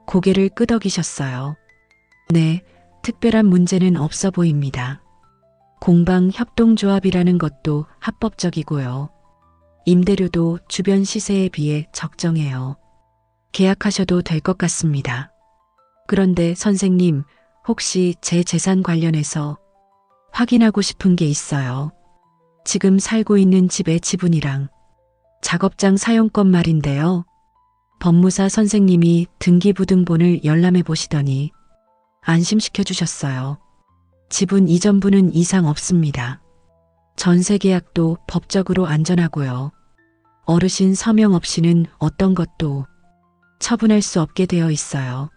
고개를 끄덕이셨어요. 네, 특별한 문제는 없어 보입니다. 공방 협동조합이라는 것도 합법적이고요. 임대료도 주변 시세에 비해 적정해요. 계약하셔도 될 것 같습니다. 그런데 선생님, 혹시 제 재산 관련해서 확인하고 싶은 게 있어요. 지금 살고 있는 집의 지분이랑 작업장 사용권 말인데요. 법무사 선생님이 등기부등본을 열람해 보시더니 안심시켜 주셨어요. 지분 이전분은 이상 없습니다. 전세 계약도 법적으로 안전하고요. 어르신 서명 없이는 어떤 것도 처분할 수 없게 되어 있어요.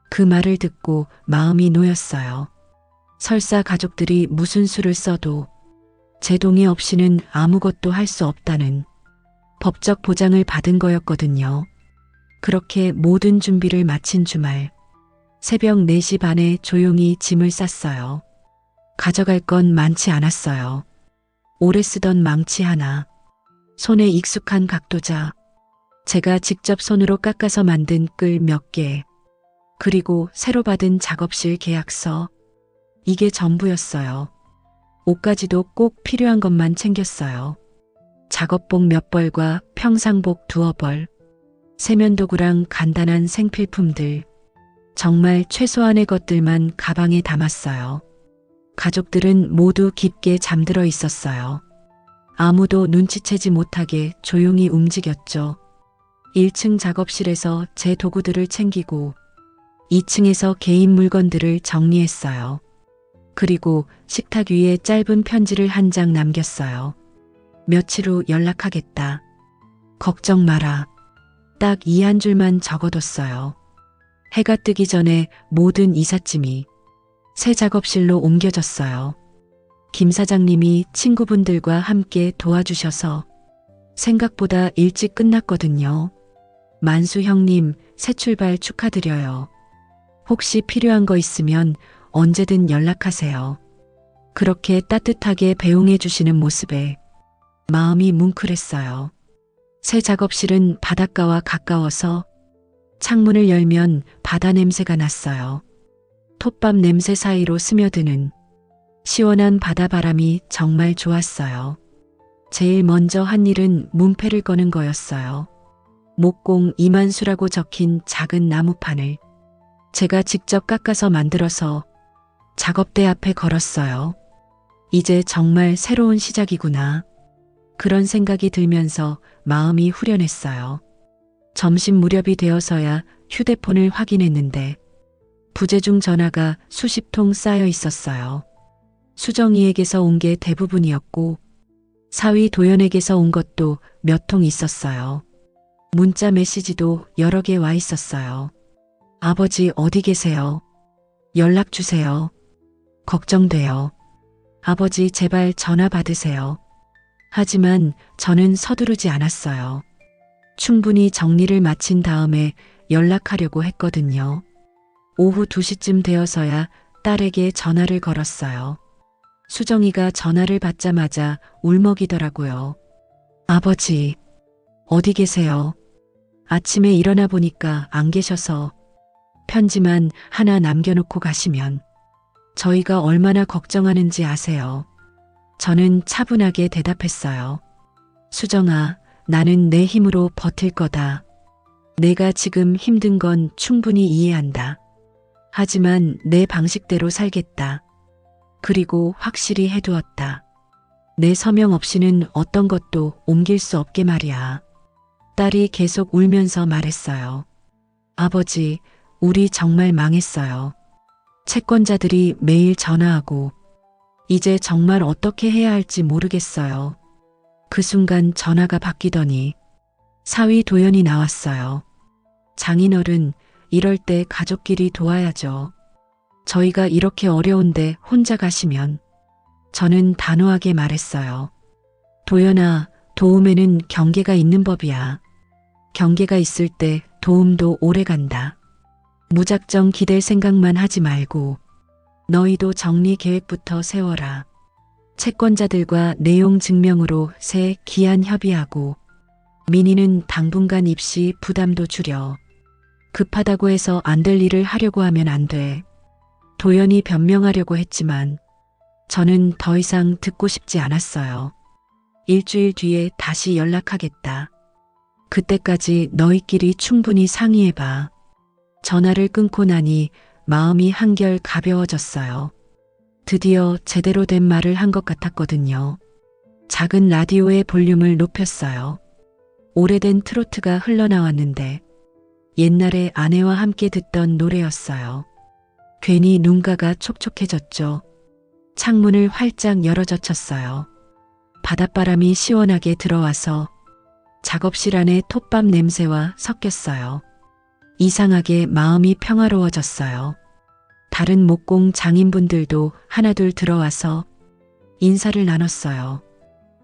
그 말을 듣고 마음이 놓였어요. 설사 가족들이 무슨 수를 써도 제 동의 없이는 아무것도 할 수 없다는 법적 보장을 받은 거였거든요. 그렇게 모든 준비를 마친 주말, 새벽 4시 반에 조용히 짐을 쌌어요. 가져갈 건 많지 않았어요. 오래 쓰던 망치 하나, 손에 익숙한 각도자, 제가 직접 손으로 깎아서 만든 끌 몇 개, 그리고 새로 받은 작업실 계약서. 이게 전부였어요. 옷까지도 꼭 필요한 것만 챙겼어요. 작업복 몇 벌과 평상복 두어 벌, 세면도구랑 간단한 생필품들. 정말 최소한의 것들만 가방에 담았어요. 가족들은 모두 깊게 잠들어 있었어요. 아무도 눈치채지 못하게 조용히 움직였죠. 1층 작업실에서 제 도구들을 챙기고 2층에서 개인 물건들을 정리했어요. 그리고 식탁 위에 짧은 편지를 한 장 남겼어요. 며칠 후 연락하겠다. 걱정 마라. 딱 이 한 줄만 적어뒀어요. 해가 뜨기 전에 모든 이삿짐이 새 작업실로 옮겨졌어요. 김 사장님이 친구분들과 함께 도와주셔서 생각보다 일찍 끝났거든요. 만수 형님, 새 출발 축하드려요. 혹시 필요한 거 있으면 언제든 연락하세요. 그렇게 따뜻하게 배웅해 주시는 모습에 마음이 뭉클했어요. 새 작업실은 바닷가와 가까워서 창문을 열면 바다 냄새가 났어요. 톱밥 냄새 사이로 스며드는 시원한 바다바람이 정말 좋았어요. 제일 먼저 한 일은 문패를 거는 거였어요. 목공 이만수라고 적힌 작은 나무판을 제가 직접 깎아서 만들어서 작업대 앞에 걸었어요. 이제 정말 새로운 시작이구나. 그런 생각이 들면서 마음이 후련했어요. 점심 무렵이 되어서야 휴대폰을 확인했는데 부재중 전화가 수십 통 쌓여 있었어요. 수정이에게서 온 게 대부분이었고 사위 도연에게서 온 것도 몇 통 있었어요. 문자 메시지도 여러 개 와 있었어요. 아버지 어디 계세요? 연락 주세요. 걱정돼요. 아버지 제발 전화 받으세요. 하지만 저는 서두르지 않았어요. 충분히 정리를 마친 다음에 연락하려고 했거든요. 오후 2시쯤 되어서야 딸에게 전화를 걸었어요. 수정이가 전화를 받자마자 울먹이더라고요. 아버지, 어디 계세요? 아침에 일어나 보니까 안 계셔서 편지만 하나 남겨놓고 가시면 저희가 얼마나 걱정하는지 아세요. 저는 차분하게 대답했어요. 수정아, 나는 내 힘으로 버틸 거다. 내가 지금 힘든 건 충분히 이해한다. 하지만 내 방식대로 살겠다. 그리고 확실히 해두었다. 내 서명 없이는 어떤 것도 옮길 수 없게 말이야. 딸이 계속 울면서 말했어요. 아버지, 우리 정말 망했어요. 채권자들이 매일 전화하고 이제 정말 어떻게 해야 할지 모르겠어요. 그 순간 전화가 바뀌더니 사위 도연이 나왔어요. 장인어른, 이럴 때 가족끼리 도와야죠. 저희가 이렇게 어려운데 혼자 가시면 저는 단호하게 말했어요. 도연아, 도움에는 경계가 있는 법이야. 경계가 있을 때 도움도 오래 간다. 무작정 기댈 생각만 하지 말고 너희도 정리 계획부터 세워라. 채권자들과 내용 증명으로 새 기한 협의하고 민희는 당분간 입시 부담도 줄여. 급하다고 해서 안 될 일을 하려고 하면 안 돼. 도연이 변명하려고 했지만 저는 더 이상 듣고 싶지 않았어요. 일주일 뒤에 다시 연락하겠다. 그때까지 너희끼리 충분히 상의해봐. 전화를 끊고 나니 마음이 한결 가벼워졌어요. 드디어 제대로 된 말을 한 것 같았거든요. 작은 라디오의 볼륨을 높였어요. 오래된 트로트가 흘러나왔는데 옛날에 아내와 함께 듣던 노래였어요. 괜히 눈가가 촉촉해졌죠. 창문을 활짝 열어젖혔어요. 바닷바람이 시원하게 들어와서 작업실 안에 톱밥 냄새와 섞였어요. 이상하게 마음이 평화로워졌어요. 다른 목공 장인분들도 하나둘 들어와서 인사를 나눴어요.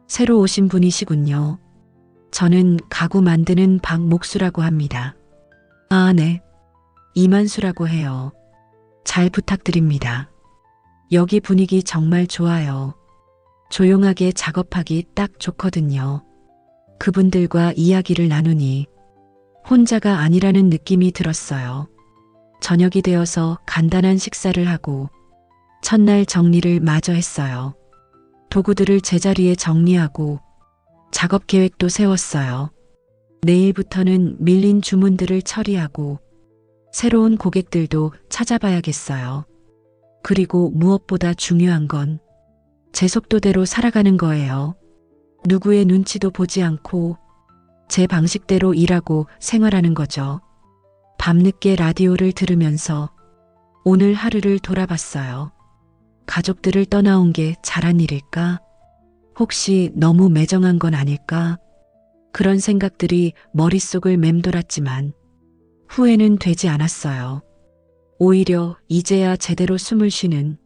새로 오신 분이시군요. 저는 가구 만드는 박목수라고 합니다. 아, 네. 이만수라고 해요. 잘 부탁드립니다. 여기 분위기 정말 좋아요. 조용하게 작업하기 딱 좋거든요. 그분들과 이야기를 나누니 혼자가 아니라는 느낌이 들었어요. 저녁이 되어서 간단한 식사를 하고 첫날 정리를 마저 했어요. 도구들을 제자리에 정리하고 작업 계획도 세웠어요. 내일부터는 밀린 주문들을 처리하고 새로운 고객들도 찾아봐야겠어요. 그리고 무엇보다 중요한 건 제 속도대로 살아가는 거예요. 누구의 눈치도 보지 않고 제 방식대로 일하고 생활하는 거죠. 밤늦게 라디오를 들으면서 오늘 하루를 돌아봤어요. 가족들을 떠나온 게 잘한 일일까? 혹시 너무 매정한 건 아닐까? 그런 생각들이 머릿속을 맴돌았지만 후회는 되지 않았어요. 오히려 이제야 제대로 숨을 쉬는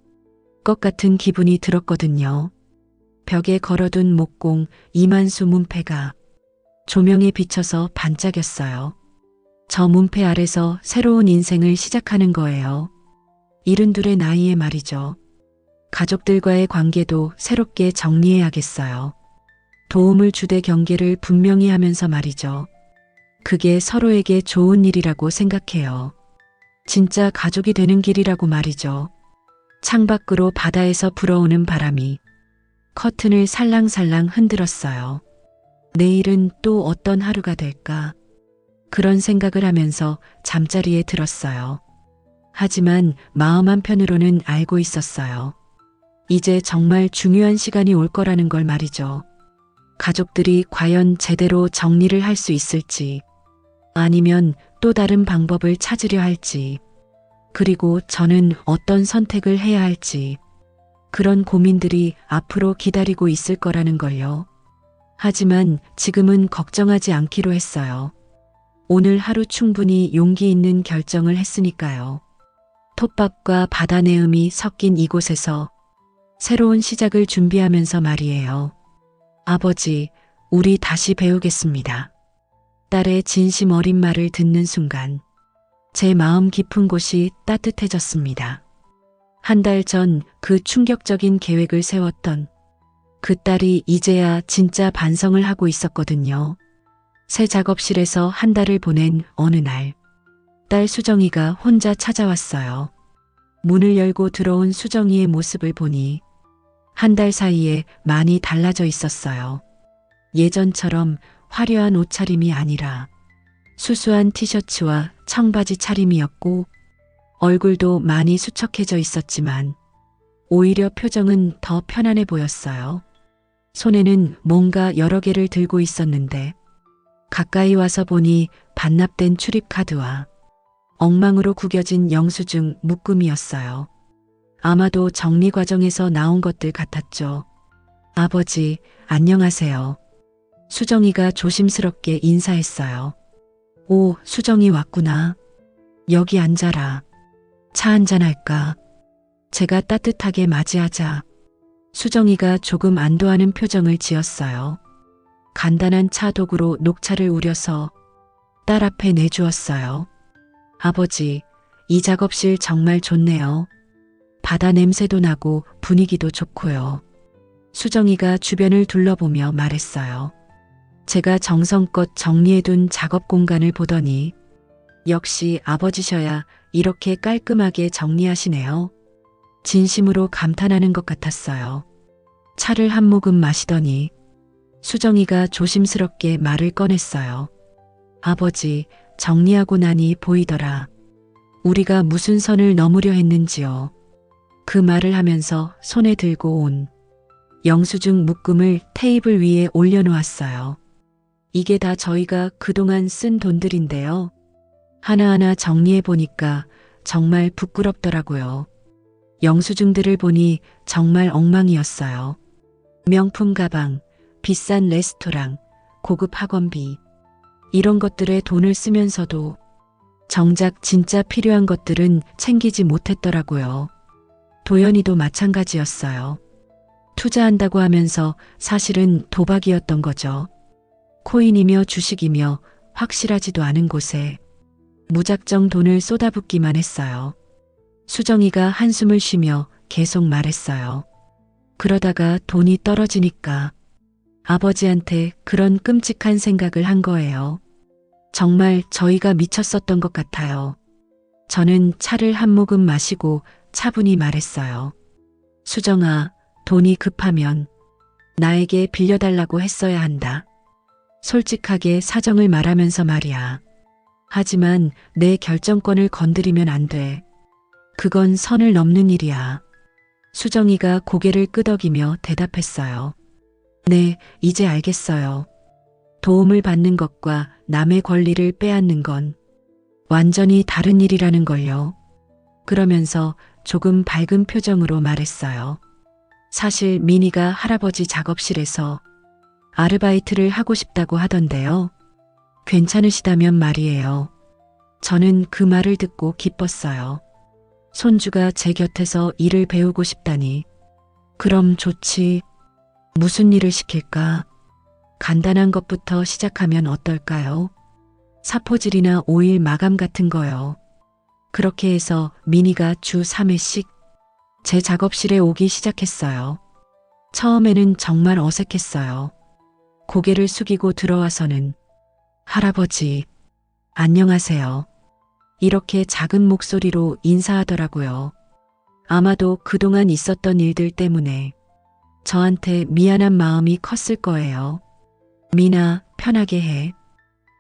것 같은 기분이 들었거든요. 벽에 걸어둔 목공 이만수 문패가 조명에 비쳐서 반짝였어요. 저 문패 아래서 새로운 인생을 시작하는 거예요. 72의 나이에 말이죠. 가족들과의 관계도 새롭게 정리해야겠어요. 도움을 주되 경계를 분명히 하면서 말이죠. 그게 서로에게 좋은 일이라고 생각해요. 진짜 가족이 되는 길이라고 말이죠. 창밖으로 바다에서 불어오는 바람이 커튼을 살랑살랑 흔들었어요. 내일은 또 어떤 하루가 될까? 그런 생각을 하면서 잠자리에 들었어요. 하지만 마음 한편으로는 알고 있었어요. 이제 정말 중요한 시간이 올 거라는 걸 말이죠. 가족들이 과연 제대로 정리를 할 수 있을지, 아니면 또 다른 방법을 찾으려 할지, 그리고 저는 어떤 선택을 해야 할지, 그런 고민들이 앞으로 기다리고 있을 거라는 걸요. 하지만 지금은 걱정하지 않기로 했어요. 오늘 하루 충분히 용기 있는 결정을 했으니까요. 톱밥과 바다 내음이 섞인 이곳에서 새로운 시작을 준비하면서 말이에요. 아버지, 우리 다시 배우겠습니다. 딸의 진심 어린 말을 듣는 순간 제 마음 깊은 곳이 따뜻해졌습니다. 한 달 전 그 충격적인 계획을 세웠던 그 딸이 이제야 진짜 반성을 하고 있었거든요. 새 작업실에서 한 달을 보낸 어느 날, 딸 수정이가 혼자 찾아왔어요. 문을 열고 들어온 수정이의 모습을 보니 한 달 사이에 많이 달라져 있었어요. 예전처럼 화려한 옷차림이 아니라 수수한 티셔츠와 청바지 차림이었고 얼굴도 많이 수척해져 있었지만 오히려 표정은 더 편안해 보였어요. 손에는 뭔가 여러 개를 들고 있었는데 가까이 와서 보니 반납된 출입카드와 엉망으로 구겨진 영수증 묶음이었어요. 아마도 정리 과정에서 나온 것들 같았죠. 아버지, 안녕하세요. 수정이가 조심스럽게 인사했어요. 오, 수정이 왔구나. 여기 앉아라. 차 한잔 할까? 제가 따뜻하게 맞이하자 수정이가 조금 안도하는 표정을 지었어요. 간단한 차 도구로 녹차를 우려서 딸 앞에 내주었어요. 아버지, 이 작업실 정말 좋네요. 바다 냄새도 나고 분위기도 좋고요. 수정이가 주변을 둘러보며 말했어요. 제가 정성껏 정리해둔 작업 공간을 보더니 역시 아버지셔야 이렇게 깔끔하게 정리하시네요. 진심으로 감탄하는 것 같았어요. 차를 한 모금 마시더니 수정이가 조심스럽게 말을 꺼냈어요. 아버지, 정리하고 나니 보이더라. 우리가 무슨 선을 넘으려 했는지요. 그 말을 하면서 손에 들고 온 영수증 묶음을 테이블 위에 올려놓았어요. 이게 다 저희가 그동안 쓴 돈들인데요. 하나하나 정리해 보니까 정말 부끄럽더라고요. 영수증들을 보니 정말 엉망이었어요. 명품 가방, 비싼 레스토랑, 고급 학원비, 이런 것들에 돈을 쓰면서도 정작 진짜 필요한 것들은 챙기지 못했더라고요. 도연이도 마찬가지였어요. 투자한다고 하면서 사실은 도박이었던 거죠. 코인이며 주식이며 확실하지도 않은 곳에 무작정 돈을 쏟아붓기만 했어요. 수정이가 한숨을 쉬며 계속 말했어요. 그러다가 돈이 떨어지니까 아버지한테 그런 끔찍한 생각을 한 거예요. 정말 저희가 미쳤었던 것 같아요. 저는 차를 한 모금 마시고 차분히 말했어요. 수정아, 돈이 급하면 나에게 빌려달라고 했어야 한다. 솔직하게 사정을 말하면서 말이야. 하지만 내 결정권을 건드리면 안 돼. 그건 선을 넘는 일이야. 수정이가 고개를 끄덕이며 대답했어요. 네, 이제 알겠어요. 도움을 받는 것과 남의 권리를 빼앗는 건 완전히 다른 일이라는 걸요. 그러면서 조금 밝은 표정으로 말했어요. 사실 미니가 할아버지 작업실에서 아르바이트를 하고 싶다고 하던데요. 괜찮으시다면 말이에요. 저는 그 말을 듣고 기뻤어요. 손주가 제 곁에서 일을 배우고 싶다니. 그럼 좋지. 무슨 일을 시킬까? 간단한 것부터 시작하면 어떨까요? 사포질이나 오일 마감 같은 거요. 그렇게 해서 미니가 주 3회씩 제 작업실에 오기 시작했어요. 처음에는 정말 어색했어요. 고개를 숙이고 들어와서는 할아버지, 안녕하세요. 이렇게 작은 목소리로 인사하더라고요. 아마도 그동안 있었던 일들 때문에 저한테 미안한 마음이 컸을 거예요. 미나, 편하게 해.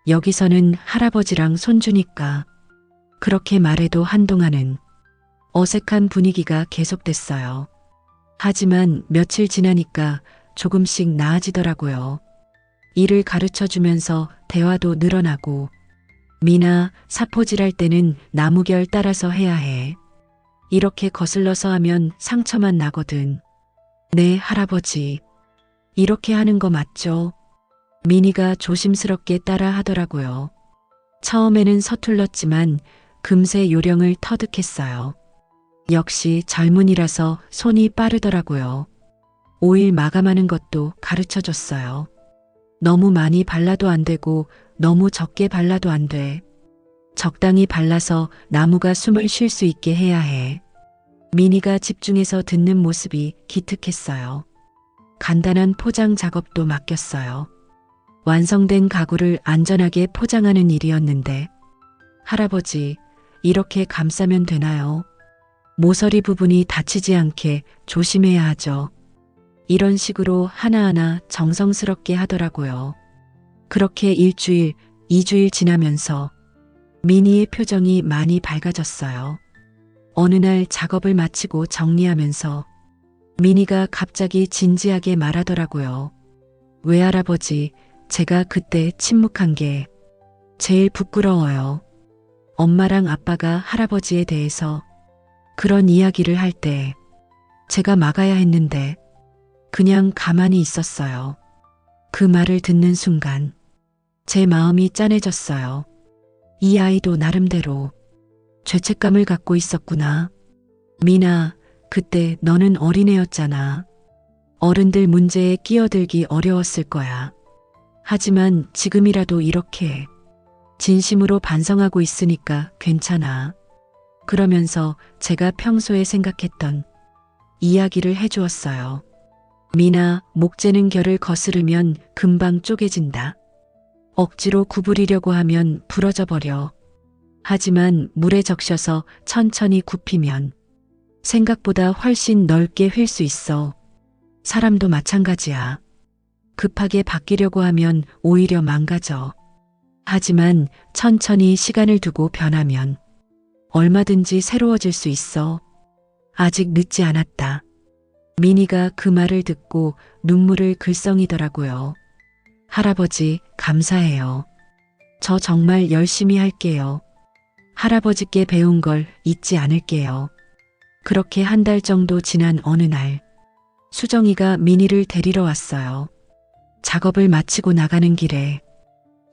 여기서는 할아버지랑 손주니까. 그렇게 말해도 한동안은 어색한 분위기가 계속됐어요. 하지만 며칠 지나니까 조금씩 나아지더라고요. 일을 가르쳐 주면서 대화도 늘어나고, 미나, 사포질할 때는 나무결 따라서 해야 해. 이렇게 거슬러서 하면 상처만 나거든. 네, 할아버지. 이렇게 하는 거 맞죠? 미니가 조심스럽게 따라 하더라고요. 처음에는 서툴렀지만 금세 요령을 터득했어요. 역시 젊은이라서 손이 빠르더라고요. 오일 마감하는 것도 가르쳐 줬어요. 너무 많이 발라도 안 되고 너무 적게 발라도 안 돼. 적당히 발라서 나무가 숨을 쉴 수 있게 해야 해. 미니가 집중해서 듣는 모습이 기특했어요. 간단한 포장 작업도 맡겼어요. 완성된 가구를 안전하게 포장하는 일이었는데, 할아버지, 이렇게 감싸면 되나요? 모서리 부분이 다치지 않게 조심해야 하죠. 이런 식으로 하나하나 정성스럽게 하더라고요. 그렇게 일주일, 2주일 지나면서 미니의 표정이 많이 밝아졌어요. 어느 날 작업을 마치고 정리하면서 미니가 갑자기 진지하게 말하더라고요. 외할아버지, 제가 그때 침묵한 게 제일 부끄러워요. 엄마랑 아빠가 할아버지에 대해서 그런 이야기를 할 때 제가 막아야 했는데 그냥 가만히 있었어요. 그 말을 듣는 순간 제 마음이 짠해졌어요. 이 아이도 나름대로 죄책감을 갖고 있었구나. 미나, 그때 너는 어린애였잖아. 어른들 문제에 끼어들기 어려웠을 거야. 하지만 지금이라도 이렇게 진심으로 반성하고 있으니까 괜찮아. 그러면서 제가 평소에 생각했던 이야기를 해주었어요. 미나, 목재는 결을 거스르면 금방 쪼개진다. 억지로 구부리려고 하면 부러져 버려. 하지만 물에 적셔서 천천히 굽히면 생각보다 훨씬 넓게 휠 수 있어. 사람도 마찬가지야. 급하게 바뀌려고 하면 오히려 망가져. 하지만 천천히 시간을 두고 변하면 얼마든지 새로워질 수 있어. 아직 늦지 않았다. 미니가 그 말을 듣고 눈물을 글썽이더라고요. 할아버지, 감사해요. 저 정말 열심히 할게요. 할아버지께 배운 걸 잊지 않을게요. 그렇게 한 달 정도 지난 어느 날, 수정이가 미니를 데리러 왔어요. 작업을 마치고 나가는 길에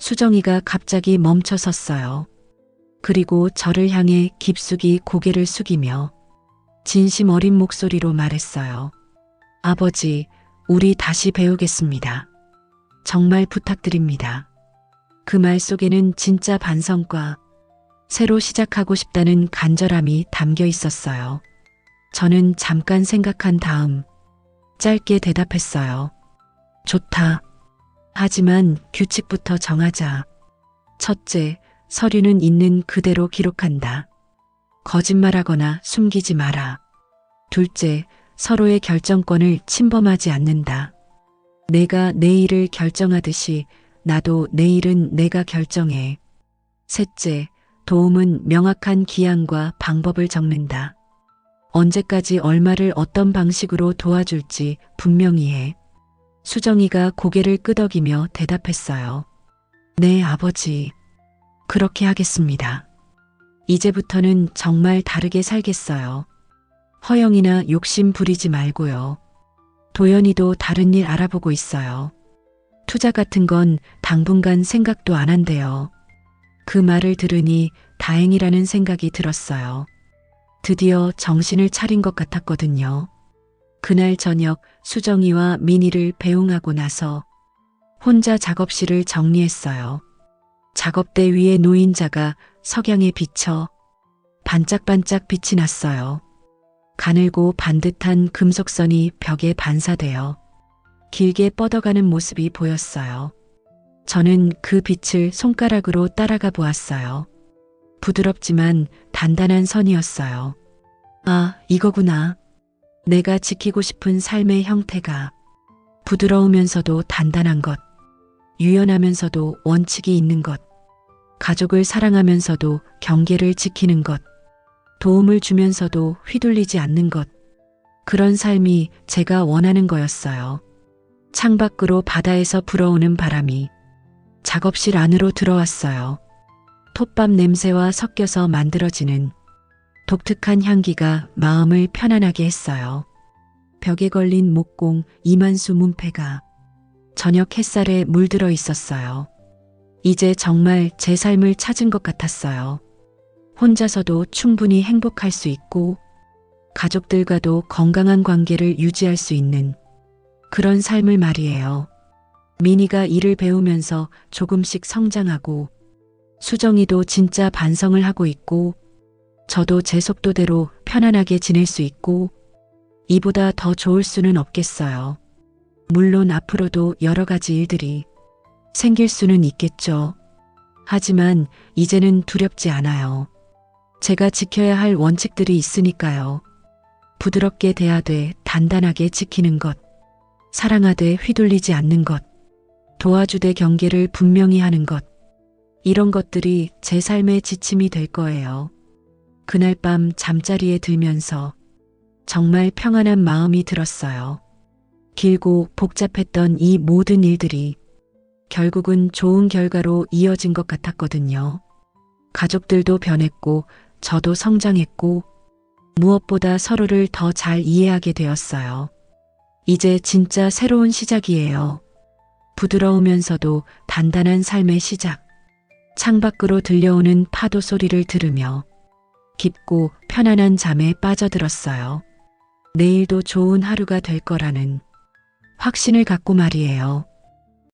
수정이가 갑자기 멈춰 섰어요. 그리고 저를 향해 깊숙이 고개를 숙이며 진심 어린 목소리로 말했어요. 아버지, 우리 다시 배우겠습니다. 정말 부탁드립니다. 그 말 속에는 진짜 반성과 새로 시작하고 싶다는 간절함이 담겨 있었어요. 저는 잠깐 생각한 다음 짧게 대답했어요. 좋다. 하지만 규칙부터 정하자. 첫째, 서류는 있는 그대로 기록한다. 거짓말하거나 숨기지 마라. 둘째, 서로의 결정권을 침범하지 않는다. 내가 내일을 결정하듯이 나도 내일은 내가 결정해. 셋째, 도움은 명확한 기한과 방법을 적는다. 언제까지 얼마를 어떤 방식으로 도와줄지 분명히 해. 수정이가 고개를 끄덕이며 대답했어요. 네, 아버지. 그렇게 하겠습니다. 이제부터는 정말 다르게 살겠어요. 허영이나 욕심 부리지 말고요. 도연이도 다른 일 알아보고 있어요. 투자 같은 건 당분간 생각도 안 한대요. 그 말을 들으니 다행이라는 생각이 들었어요. 드디어 정신을 차린 것 같았거든요. 그날 저녁 수정이와 민희를 배웅하고 나서 혼자 작업실을 정리했어요. 작업대 위에 노인자가 석양에 비쳐 반짝반짝 빛이 났어요. 가늘고 반듯한 금속선이 벽에 반사되어 길게 뻗어가는 모습이 보였어요. 저는 그 빛을 손가락으로 따라가 보았어요. 부드럽지만 단단한 선이었어요. 아, 이거구나. 내가 지키고 싶은 삶의 형태가 부드러우면서도 단단한 것, 유연하면서도 원칙이 있는 것, 가족을 사랑하면서도 경계를 지키는 것, 도움을 주면서도 휘둘리지 않는 것. 그런 삶이 제가 원하는 거였어요. 창밖으로 바다에서 불어오는 바람이 작업실 안으로 들어왔어요. 톱밥 냄새와 섞여서 만들어지는 독특한 향기가 마음을 편안하게 했어요. 벽에 걸린 목공 이만수 문패가 저녁 햇살에 물들어 있었어요. 이제 정말 제 삶을 찾은 것 같았어요. 혼자서도 충분히 행복할 수 있고 가족들과도 건강한 관계를 유지할 수 있는 그런 삶을 말이에요. 민희가 일을 배우면서 조금씩 성장하고 수정이도 진짜 반성을 하고 있고 저도 제 속도대로 편안하게 지낼 수 있고 이보다 더 좋을 수는 없겠어요. 물론 앞으로도 여러 가지 일들이 생길 수는 있겠죠. 하지만 이제는 두렵지 않아요. 제가 지켜야 할 원칙들이 있으니까요. 부드럽게 대하되 단단하게 지키는 것, 사랑하되 휘둘리지 않는 것, 도와주되 경계를 분명히 하는 것, 이런 것들이 제 삶의 지침이 될 거예요. 그날 밤 잠자리에 들면서 정말 평안한 마음이 들었어요. 길고 복잡했던 이 모든 일들이 결국은 좋은 결과로 이어진 것 같았거든요. 가족들도 변했고 저도 성장했고 무엇보다 서로를 더 잘 이해하게 되었어요. 이제 진짜 새로운 시작이에요. 부드러우면서도 단단한 삶의 시작. 창밖으로 들려오는 파도 소리를 들으며 깊고 편안한 잠에 빠져들었어요. 내일도 좋은 하루가 될 거라는 확신을 갖고 말이에요.